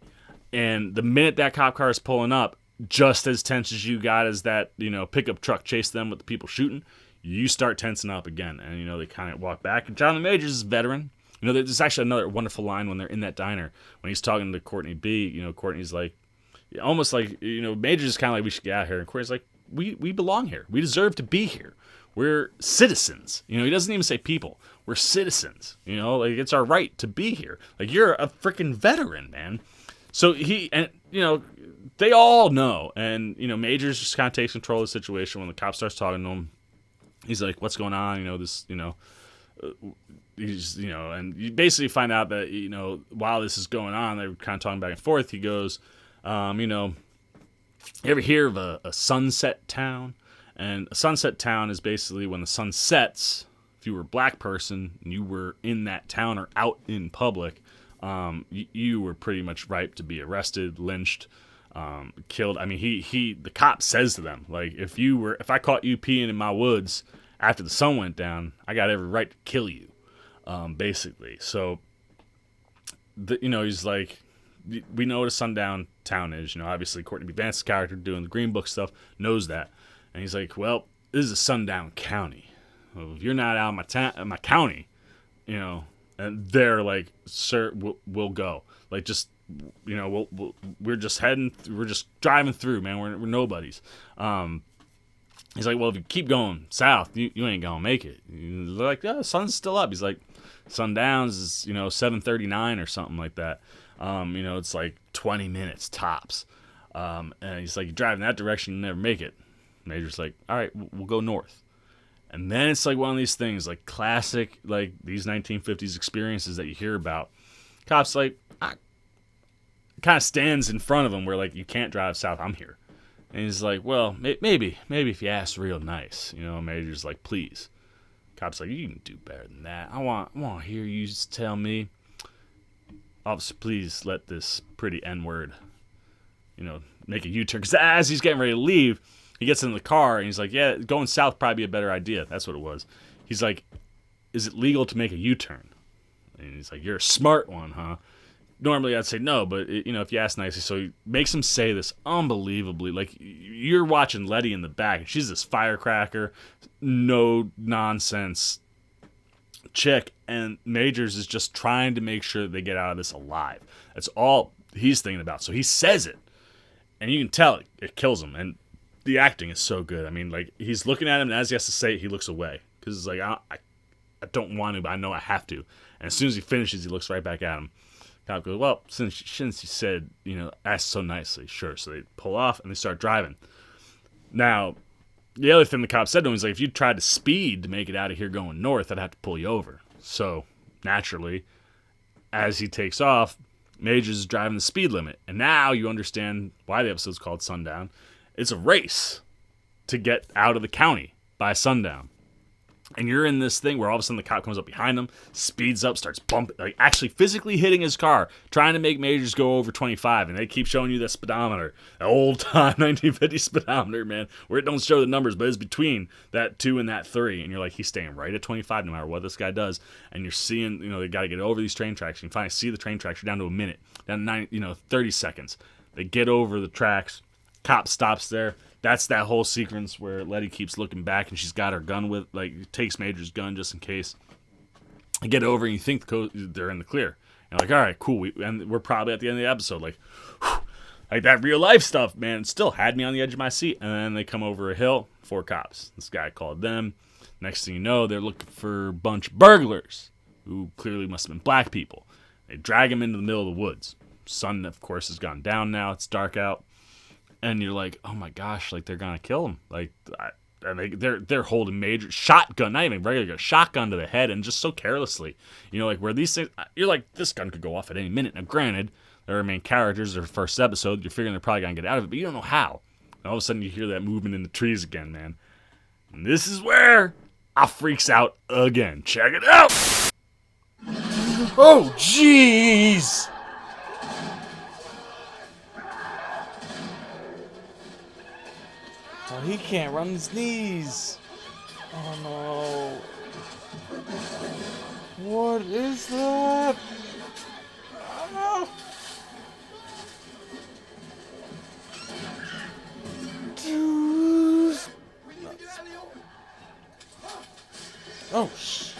And the minute that cop car is pulling up, just as tense as you got as that, you know, pickup truck chased them with the people shooting, you start tensing up again. And, you know, they kind of walk back. And Jonathan Majors is a veteran. You know, there's actually another wonderful line when they're in that diner. When he's talking to Courtney B, you know, Courtney's like, almost like, you know, Majors is kind of like, we should get out of here. And Courtney's like, we belong here. We deserve to be here. We're citizens. You know, he doesn't even say people. We're citizens. You know, like, it's our right to be here. Like, you're a freaking veteran, man. So and, you know, they all know. And, you know, Majors just kind of takes control of the situation when the cop starts talking to him. He's like, what's going on? You know, this, you know, he's, you know, and you basically find out that, you know, while this is going on, they're kind of talking back and forth. He goes, you know, you ever hear of a sunset town? And a sunset town is basically when the sun sets, if you were a black person and you were in that town or out in public, you were pretty much ripe to be arrested, lynched, killed. I mean, the cop says to them, like, if I caught you peeing in my woods after the sun went down, I got every right to kill you, basically. So, you know, he's like, we know what a sundown town is. You know, obviously Courtney B. Vance's character doing the Green Book stuff knows that. And he's like, well, this is a sundown county. Well, if you're not out of my county, you know, and they're like, sir, we'll go. Like, just, you know, we're just we're just driving through, man. We're nobodies. He's like, well, if you keep going south, you ain't gonna make it. And they're like, yeah, the sun's still up. He's like, sundowns is, you know, 7:39 or something like that. You know, it's like 20 minutes tops. And he's like, you drive in that direction, you never make it. Major's like, all right, we'll go north. And then it's like one of these things, like classic, like these 1950s experiences that you hear about. Cop's like, kind of stands in front of him where, like, you can't drive south, I'm here. And he's like, well, maybe if you ask real nice, you know. Major's like, please. Cop's like, you can do better than that. I want to hear you tell me, officer, please let this pretty N-word, you know, make a U-turn. Because as he's getting ready to leave, he gets in the car and he's like, yeah, going south probably be a better idea. That's what it was. he's like, is it legal to make a U-turn? And he's like, you're a smart one, huh? Normally I'd say no, but if you ask nicely, so he makes him say this unbelievably, like you're watching Letty in the back, and she's this firecracker, no nonsense chick, and Majors is just trying to make sure they get out of this alive. That's all he's thinking about. So he says it, and you can tell it kills him, and the acting is so good. I mean, like he's looking at him, and as he has to say it, he looks away because it's like I don't want to, but I know I have to. And as soon as he finishes, he looks right back at him. Cop goes, well, since you said, asked so nicely, sure. So they pull off and they start driving. Now, the other thing the cop said to him was like, if you tried to speed to make it out of here going north, I'd have to pull you over. So naturally, as he takes off, Majors is driving the speed limit. And now you understand why the episode's called Sundown. It's a race to get out of the county by sundown. And you're in this thing where all of a sudden the cop comes up behind him, speeds up, starts bumping, like actually physically hitting his car, trying to make Majors go over 25. And they keep showing you the speedometer, the old time 1950 speedometer, man, where it don't show the numbers, but it's between that 2 and that 3. And you're like, he's staying right at 25 no matter what this guy does. And you're seeing, they got to get over these train tracks. And you finally see the train tracks. You're down to a minute, down to 30 seconds. They get over the tracks. Cop stops there. That's that whole sequence where Letty keeps looking back and she's got her gun takes Major's gun just in case. You get over and you think they're in the clear. And like, all right, cool. We're probably at the end of the episode. Like, whew, like that real life stuff, man, still had me on the edge of my seat. And then they come over a hill, 4 cops. This guy called them. Next thing you know, they're looking for a bunch of burglars who clearly must have been black people. They drag him into the middle of the woods. Sun, of course, has gone down now. It's dark out. And you're like, oh my gosh, like they're gonna kill him. Like, they're holding Major shotgun, not even regular gun, shotgun to the head, and just so carelessly. Like where these things, you're like, this gun could go off at any minute. Now, granted, they're our main characters. Their first episode, you're figuring they're probably gonna get out of it, but you don't know how. And all of a sudden, you hear that movement in the trees again, man. And this is where I freaks out again. Check it out.
Oh, jeez. Oh, he can't run his knees. Oh no. What is that? Oh. Dude. Oh, shit.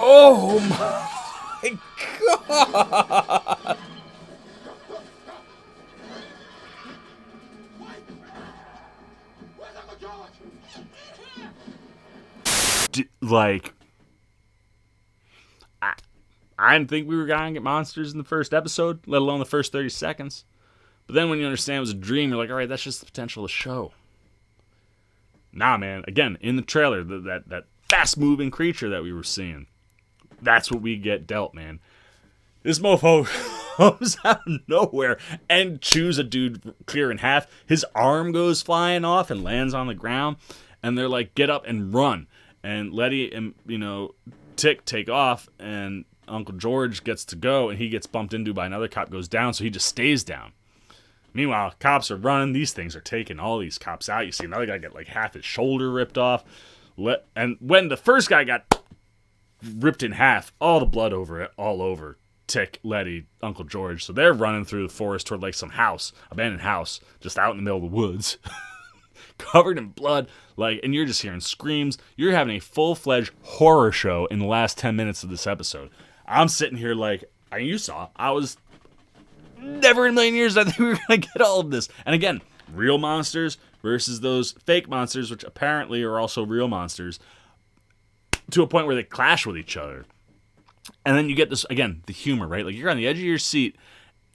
Oh my God!
I didn't think we were gonna get monsters in the first episode, let alone the first 30 seconds. But then when you understand it was a dream, you're like, all right, that's just the potential of the show. Nah, man. Again, in the trailer, that fast-moving creature that we were seeing. That's what we get dealt, man. This mofo comes out of nowhere and chews a dude clear in half. His arm goes flying off and lands on the ground. And they're like, get up and run. And Letty and, Tick take off. And Uncle George gets to go. And he gets bumped into by another cop, goes down. So he just stays down. Meanwhile, cops are running. These things are taking all these cops out. You see another guy get like half his shoulder ripped off. And when the first guy got ripped in half, all the blood over it, all over Tick, Letty, Uncle George. So they're running through the forest toward like some house, abandoned house, just out in the middle of the woods, covered in blood. And you're just hearing screams. You're having a full-fledged horror show in the last 10 minutes of this episode. I'm sitting here I was never in a million years I think we were gonna get all of this. And again, real monsters versus those fake monsters, which apparently are also real monsters, to a point where they clash with each other. And then you get this, again, the humor, right? Like, you're on the edge of your seat,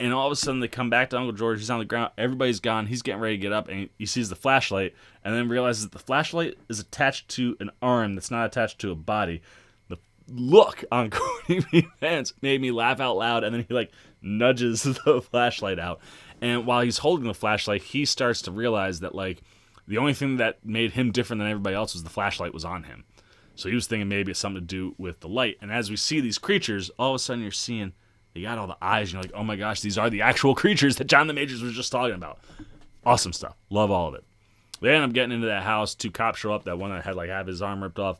and all of a sudden they come back to Uncle George. He's on the ground. Everybody's gone. He's getting ready to get up, and he sees the flashlight, and then realizes that the flashlight is attached to an arm that's not attached to a body. The look on Courtney B. Vance made me laugh out loud, and then he, nudges the flashlight out. And while he's holding the flashlight, he starts to realize that, the only thing that made him different than everybody else was the flashlight was on him. So he was thinking maybe it's something to do with the light. And as we see these creatures, all of a sudden you're seeing You got all the eyes, and you're like, oh my gosh, these are the actual creatures that John the Majors was just talking about. Awesome stuff. Love all of it. They end up getting into that house. 2 cops show up. That one that had like half his arm ripped off.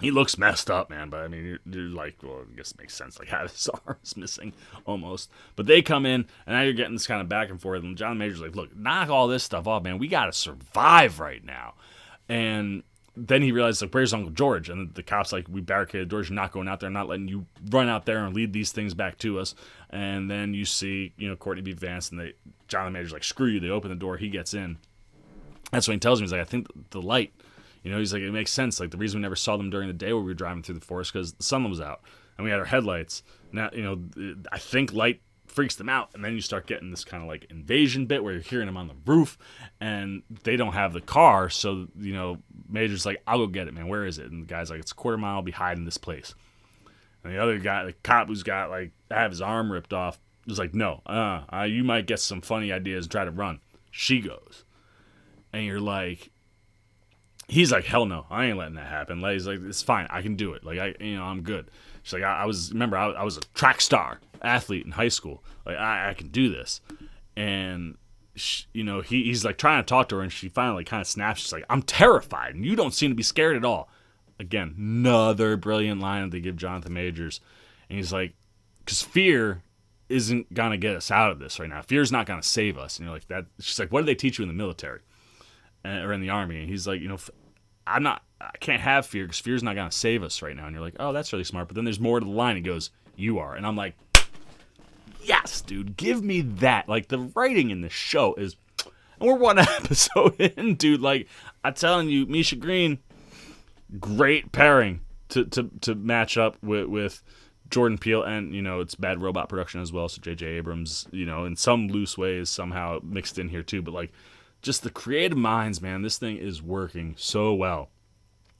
He looks messed up, man. But I mean, you're like, well, I guess it makes sense. Like half his arm is missing almost. But they come in, and now you're getting this kind of back and forth. And John the Major's like, look, knock all this stuff off, man. We got to survive right now. And then he realizes, like, where's Uncle George? And the cops like, we barricaded doors. You're not going out there. Not letting you run out there and lead these things back to us. And then you see, Courtney B. Vance, and John the Major's like, screw you. They open the door. He gets in. That's when he tells me, he's like, I think the light, he's like, it makes sense. Like, the reason we never saw them during the day where we were driving through the forest, because the sun was out and we had our headlights. Now, I think light freaks them out. And then you start getting this kind of like invasion bit where you're hearing them on the roof and they don't have the car. So, Major's like, I'll go get it, man. Where is it? And the guy's like, it's a quarter mile behind this place. And the other guy, the cop who's got like, have his arm ripped off, was like, no, you might get some funny ideas and try to run. She goes. And you're like, he's like, hell no, I ain't letting that happen. Like, he's like, it's fine, I can do it. Like, I'm good. She's like, I was a track star athlete in high school. Like, I can do this. And he's like trying to talk to her, and she finally kind of snaps. She's like, I'm terrified, and you don't seem to be scared at all. Again, another brilliant line that they give Jonathan Majors. And he's like, because fear isn't gonna get us out of this right now. Fear's not gonna save us. And you're like, that. She's like, what did they teach you in the military? Or in the army? And he's like, I can't have fear because fear's not going to save us right now. And you're like, oh, that's really smart. But then there's more to the line. He goes, you are. And I'm like, yes, dude, give me that. Like, the writing in this show is, and we're 1 episode in, dude. Like, I'm telling you, Misha Green, great pairing to match up with Jordan Peele. And, it's Bad Robot production as well. So J.J. Abrams, in some loose ways somehow mixed in here too. But, like, just the creative minds, man. This thing is working so well.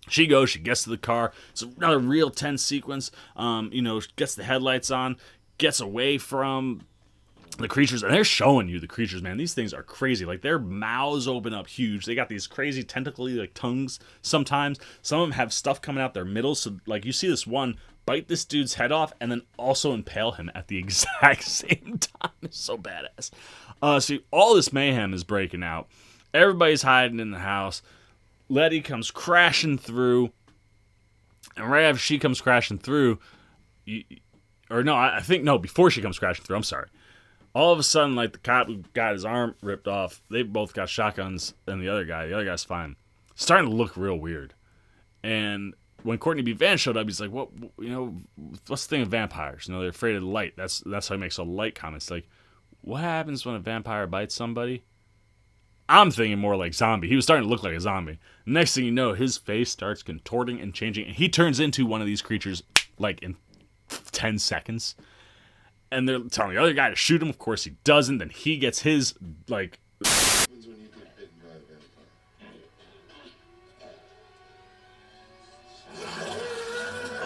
She goes, she gets to the car. It's another real tense sequence. Gets the headlights on, gets away from the creatures, and they're showing you the creatures, man. These things are crazy. Like, their mouths open up huge. They got these crazy tentacly like tongues sometimes. Some of them have stuff coming out their middle. So, like, you see this one bite this dude's head off and then also impale him at the exact same time. It's so badass. See, all this mayhem is breaking out. Everybody's hiding in the house. Letty comes crashing through. And right after she comes crashing through, before she comes crashing through, I'm sorry. All of a sudden, like, the cop who got his arm ripped off, they both got shotguns, and the other guy's fine. It's starting to look real weird. And when Courtney B. Vance showed up, he's like, what's the thing of vampires? They're afraid of the light. That's how he makes all the light comments. Like, what happens when a vampire bites somebody? I'm thinking more like zombie. He was starting to look like a zombie. Next thing you know, his face starts contorting and changing, and he turns into one of these creatures, like, in 10 seconds. And they're telling the other guy to shoot him. Of course he doesn't. Then he gets his, like...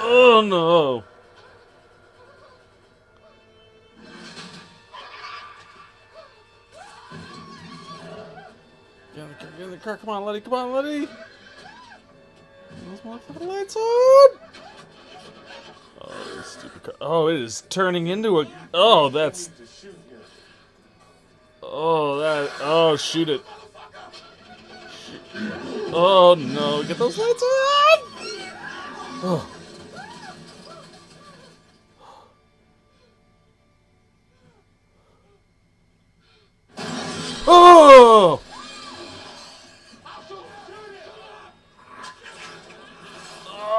Oh, no. Get in the car. Come on, Letty. Those motherfucking lights on. Oh, this stupid car. Oh, it is turning into a... Oh, that's... Oh, that... Oh, shoot it. Oh, no. Get those lights on. Oh. Oh!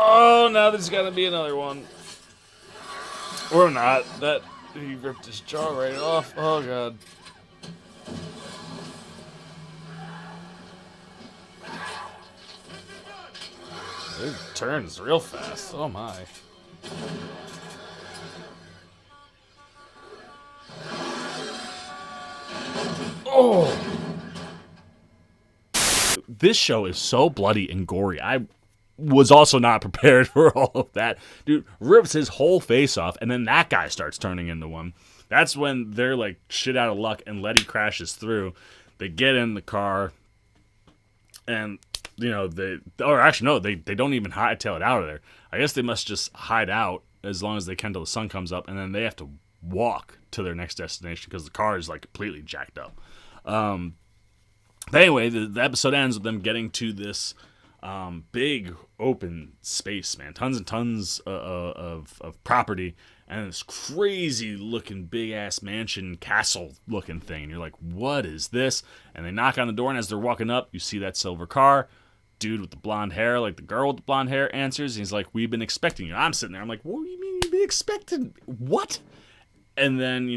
Oh, now there's got to be another one. Or not. He ripped his jaw right off. Oh, God. It turns real fast. Oh, my. Oh! This show is so bloody and gory. I was also not prepared for all of that. Dude rips his whole face off, and then that guy starts turning into one. That's when they're like shit out of luck, and Letty crashes through. They get in the car, and they don't even hightail it out of there. I guess they must just hide out as long as they can till the sun comes up, and then they have to walk to their next destination because the car is like completely jacked up. But anyway, the episode ends with them getting to this big open space, man. Tons and tons of property, and this crazy looking big ass mansion castle looking thing. And you're like, what is this? And they knock on the door, and as they're walking up, you see that silver car. Dude with the blonde hair, like the girl with the blonde hair, answers. And he's like, we've been expecting you. I'm sitting there. I'm like, what do you mean you've been expecting? What? And then,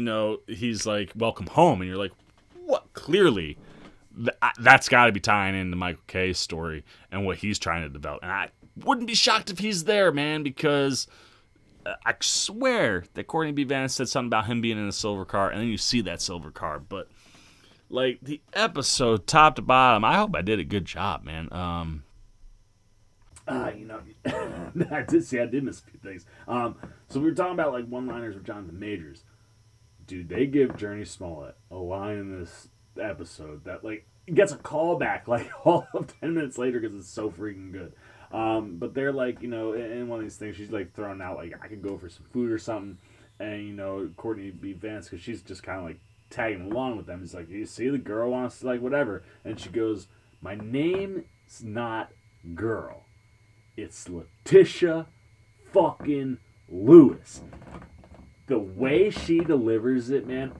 he's like, welcome home. And you're like, what? Clearly, that's got to be tying into Michael K's story and what he's trying to develop. And I wouldn't be shocked if he's there, man, because I swear that Courtney B. Vance said something about him being in a silver car, and then you see that silver car. But, like, the episode, top to bottom, I hope I did a good job, man. I did miss a few things. So we were talking about, like, one-liners with Jonathan Majors. Dude, they give Jurnee Smollett a line in this episode that, like, gets a call back, like, all of 10 minutes later because it's so freaking good. But they're, like, in one of these things, she's, like, throwing out, like, I could go for some food or something. And, Courtney B. Vance, because she's just kind of, like, tagging along with them. He's like, you see, the girl wants to, like, whatever. And she goes, my name's not Girl. It's Letitia fucking Lewis. The way she delivers it, man.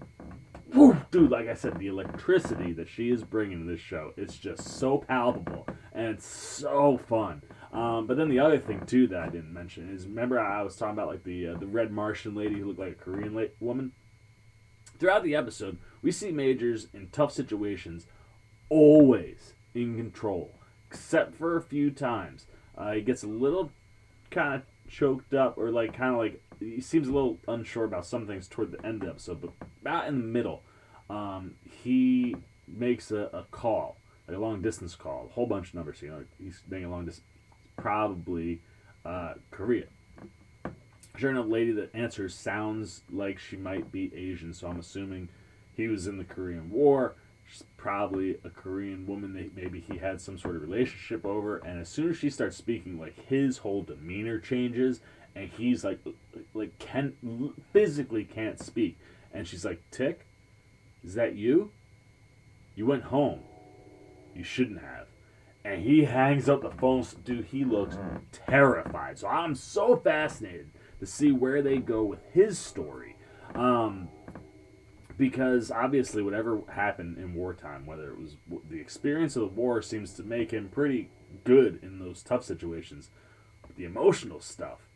Whew, dude, like I said, the electricity that she is bringing to this show, it's just so palpable. And it's so fun. But then the other thing, too, that I didn't mention is, remember I was talking about, like, the red Martian lady who looked like a Korean woman? Throughout the episode, we see Majors in tough situations, always in control, except for a few times. He gets a little kind of choked up, or like kind of like he seems a little unsure about some things toward the end of the episode, but about in the middle, he makes a call, like a long distance call, a whole bunch of numbers. He's making a long distance, probably Korea. Sure enough, lady that answers sounds like she might be Asian, so I'm assuming he was in the Korean War. She's probably a Korean woman that maybe he had some sort of relationship over. And as soon as she starts speaking, like, his whole demeanor changes, and he's like physically can't speak. And she's like, Tick, is that you? You went home. You shouldn't have. And he hangs up the phone. Dude, he looks terrified. So I'm so fascinated to see where they go with his story. Because obviously whatever happened in wartime, whether it was the experience of the war, seems to make him pretty good in those tough situations. But the emotional stuff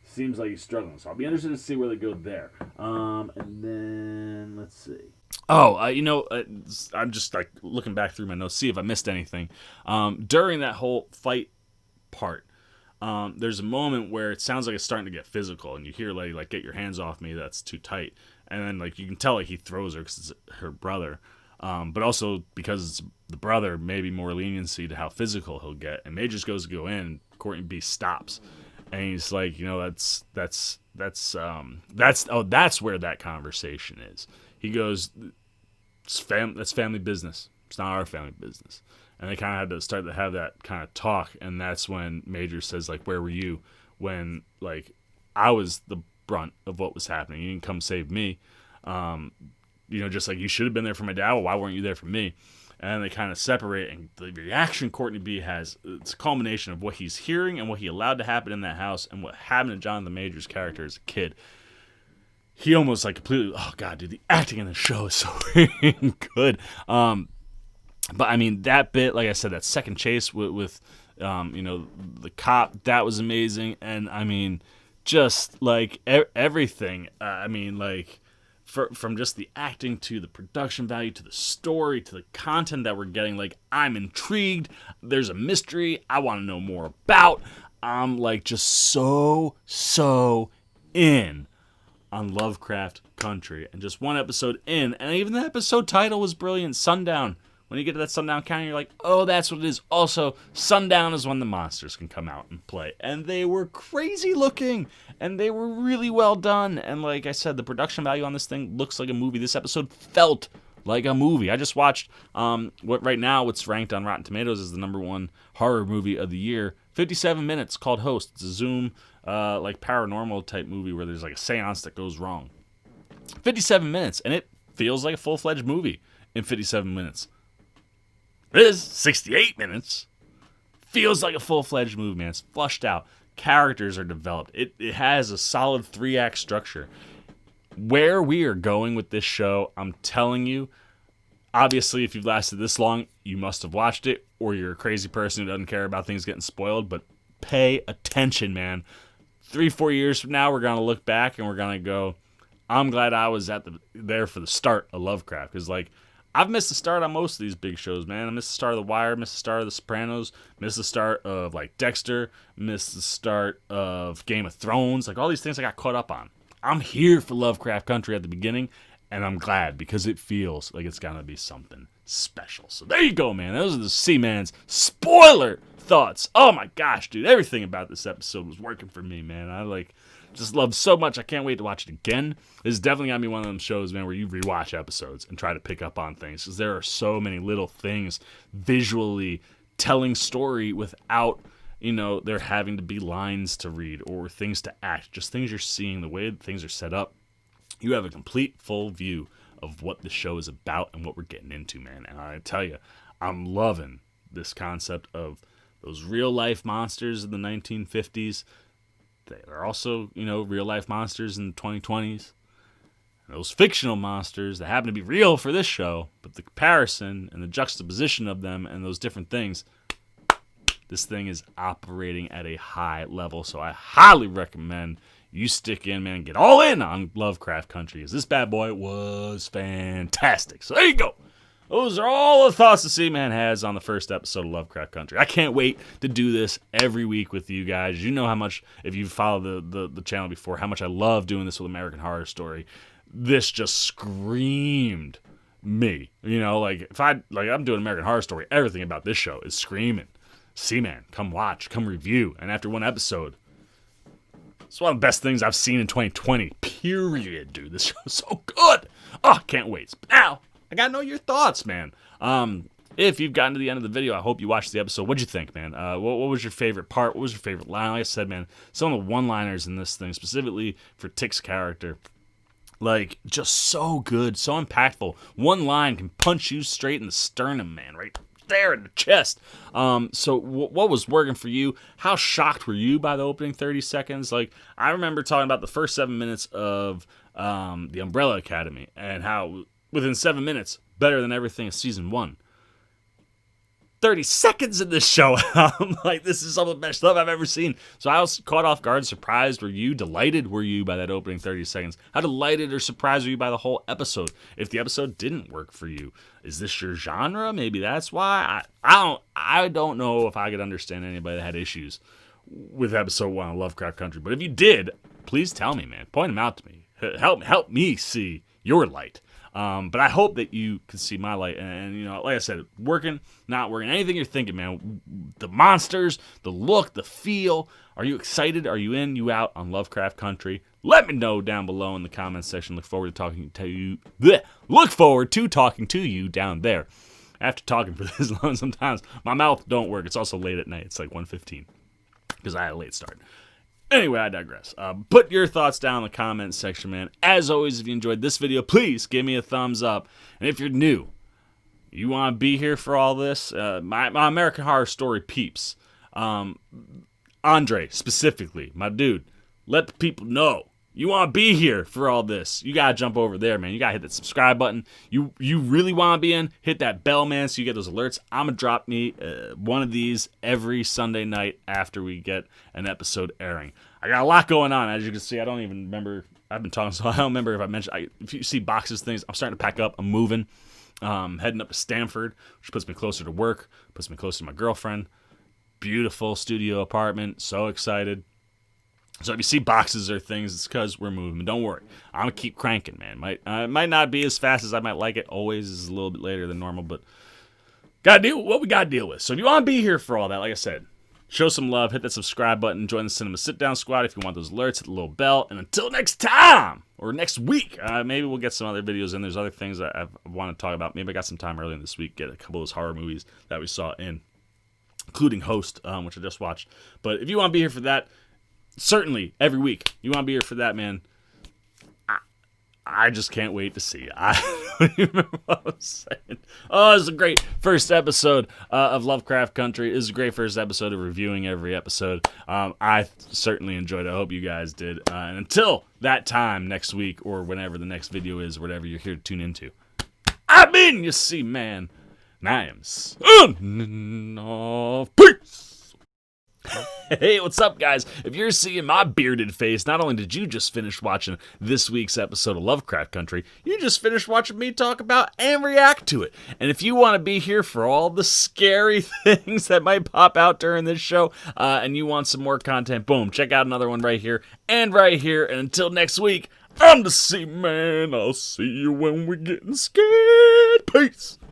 seems like he's struggling. So I'll be interested to see where they go there. And then, let's see. Oh, I'm just like looking back through my notes, see if I missed anything. During that whole fight part, there's a moment where it sounds like it's starting to get physical, and you hear Letty like, get your hands off me, that's too tight. And then, like, you can tell, like, he throws her because it's her brother. But also because it's the brother, maybe more leniency to how physical he'll get. And Majors goes to go in, Courtney B stops. And he's like, that's where that conversation is. He goes, that's family business. It's not our family business. And they kind of had to start to have that kind of talk. And that's when Majors says, like, where were you when, like, I was the brunt of what was happening. You didn't come save me. Just like you should have been there for my dad. Well, why weren't you there for me? And they kind of separate, and the reaction Courtney B has, it's a culmination of what he's hearing and what he allowed to happen in that house and what happened to Jonathan Majors' character as a kid. He almost like completely, oh God, dude, the acting in the show is so good. But I mean, that bit, like I said, that second chase with the cop, that was amazing. And I mean, just like everything, from just the acting to the production value to the story to the content that we're getting, like, I'm intrigued. There's a mystery I want to know more about. I'm like just so in on Lovecraft Country, and just one episode in, and even the episode title was brilliant, Sundown. When you get to that Sundown county, you're like, oh, that's what it is. Also, Sundown is when the monsters can come out and play. And they were crazy looking, and they were really well done. And like I said, the production value on this thing looks like a movie. This episode felt like a movie. I just watched what's ranked on Rotten Tomatoes as the #1 horror movie of the year. 57 minutes, called Host. It's a Zoom, like paranormal type movie where there's like a seance that goes wrong. 57 minutes, and it feels like a full-fledged movie in 57 minutes. This 68 minutes feels like a full-fledged movie, man. It's flushed out. Characters are developed. It has a solid 3-act structure. Where we are going with this show, I'm telling you, obviously, if you've lasted this long, you must have watched it, or you're a crazy person who doesn't care about things getting spoiled, but pay attention, man. 3-4 years from now, we're going to look back and we're going to go, I'm glad I was there for the start of Lovecraft, because, like, I've missed the start on most of these big shows, man. I missed the start of The Wire, missed the start of The Sopranos, missed the start of, like, Dexter, missed the start of Game of Thrones. Like, all these things I got caught up on. I'm here for Lovecraft Country at the beginning, and I'm glad because it feels like it's going to be something special. So there you go, man. Those are the Seaman's spoiler thoughts. Oh, my gosh, dude. Everything about this episode was working for me, man. I, just love so much. I can't wait to watch it again. This is definitely going to be one of them shows, man, where you rewatch episodes and try to pick up on things, because there are so many little things visually telling story without, there having to be lines to read or things to act. Just things you're seeing, the way things are set up. You have a complete, full view of what the show is about and what we're getting into, man. And I tell you, I'm loving this concept of those real-life monsters in the 1950s. They're also, real-life monsters in the 2020s. And those fictional monsters that happen to be real for this show, but the comparison and the juxtaposition of them and those different things, this thing is operating at a high level. So I highly recommend you stick in, man. Get all in on Lovecraft Country, as this bad boy was fantastic. So there you go. Those are all the thoughts the Seaman has on the first episode of Lovecraft Country. I can't wait to do this every week with you guys. You know how much, if you've followed the channel before, how much I love doing this with American Horror Story. This just screamed me. If I'm doing American Horror Story, everything about this show is screaming. Seaman, come watch, come review. And after one episode, it's one of the best things I've seen in 2020. Period, dude. This show's so good. Oh, can't wait. But now, I gotta know your thoughts, man. If you've gotten to the end of the video, I hope you watched the episode. What'd you think, man? What was your favorite part? What was your favorite line? Like I said, man, some of the one-liners in this thing, specifically for Tick's character, just so good, so impactful. One line can punch you straight in the sternum, man, right there in the chest. So what was working for you? How shocked were you by the opening 30 seconds? I remember talking about the first 7 minutes of The Umbrella Academy and how within 7 minutes, better than everything in season 1. 30 seconds in this show, I'm like, this is some of the best stuff I've ever seen. So I was caught off guard, surprised. Were you? Delighted were you by that opening 30 seconds? How delighted or surprised were you by the whole episode? If the episode didn't work for you, is this your genre? Maybe that's why. I don't know if I could understand anybody that had issues with episode 1 of Lovecraft Country. But if you did, please tell me, man. Point them out to me. Help me see your light. But I hope that you can see my light. And like I said, working, not working, anything you're thinking, man. The monsters, the look, the feel. Are you excited? Are you in? You out on Lovecraft Country? Let me know down below in the comments section. Look forward to talking to you. Look forward to talking to you down there. After talking for this long, sometimes my mouth don't work. It's also late at night. It's like 1:15 because I had a late start. Anyway, I digress. Put your thoughts down in the comments section, man. As always, if you enjoyed this video, please give me a thumbs up. And if you're new, you want to be here for all this, my American Horror Story peeps, Andre specifically, my dude, let the people know. You want to be here for all this. You got to jump over there, man. You got to hit that subscribe button. You really want to be in? Hit that bell, man, so you get those alerts. I'm going to drop me one of these every Sunday night after we get an episode airing. I got a lot going on. As you can see, I don't even remember. I've been talking, so I don't remember if I mentioned. If you see boxes, things, I'm starting to pack up. I'm moving. Heading up to Stanford, which puts me closer to work, puts me closer to my girlfriend. Beautiful studio apartment. So excited. So if you see boxes or things, it's because we're moving. Don't worry. I'm going to keep cranking, man. Might not be as fast as I might like it. Always is a little bit later than normal, but got to deal with what we got to deal with. So if you want to be here for all that, like I said, show some love. Hit that subscribe button. Join the Cinema Sit-Down Squad if you want those alerts. Hit the little bell. And until next time, or next week, maybe we'll get some other videos in. There's other things that I want to talk about. Maybe I got some time early in this week. Get a couple of those horror movies that we saw in, including Host, which I just watched. But if you want to be here for that, certainly, every week. You want to be here for that, man. I just can't wait to see. I don't even remember what I was saying. Oh, it's a great first episode of Lovecraft Country. It was a great first episode of reviewing every episode. I certainly enjoyed it. I hope you guys did. And until that time next week or whenever the next video is, whatever you're here to tune into, I've been, you see, man. And I am signing off. Peace. Hey, what's up, guys? If you're seeing my bearded face, not only did you just finish watching this week's episode of Lovecraft Country, you just finished watching me talk about and react to it. And if you want to be here for all the scary things that might pop out during this show, and you want some more content, boom, check out another one right here and right here. And until next week, I'm the C-Man. I'll see you when we're getting scared. Peace.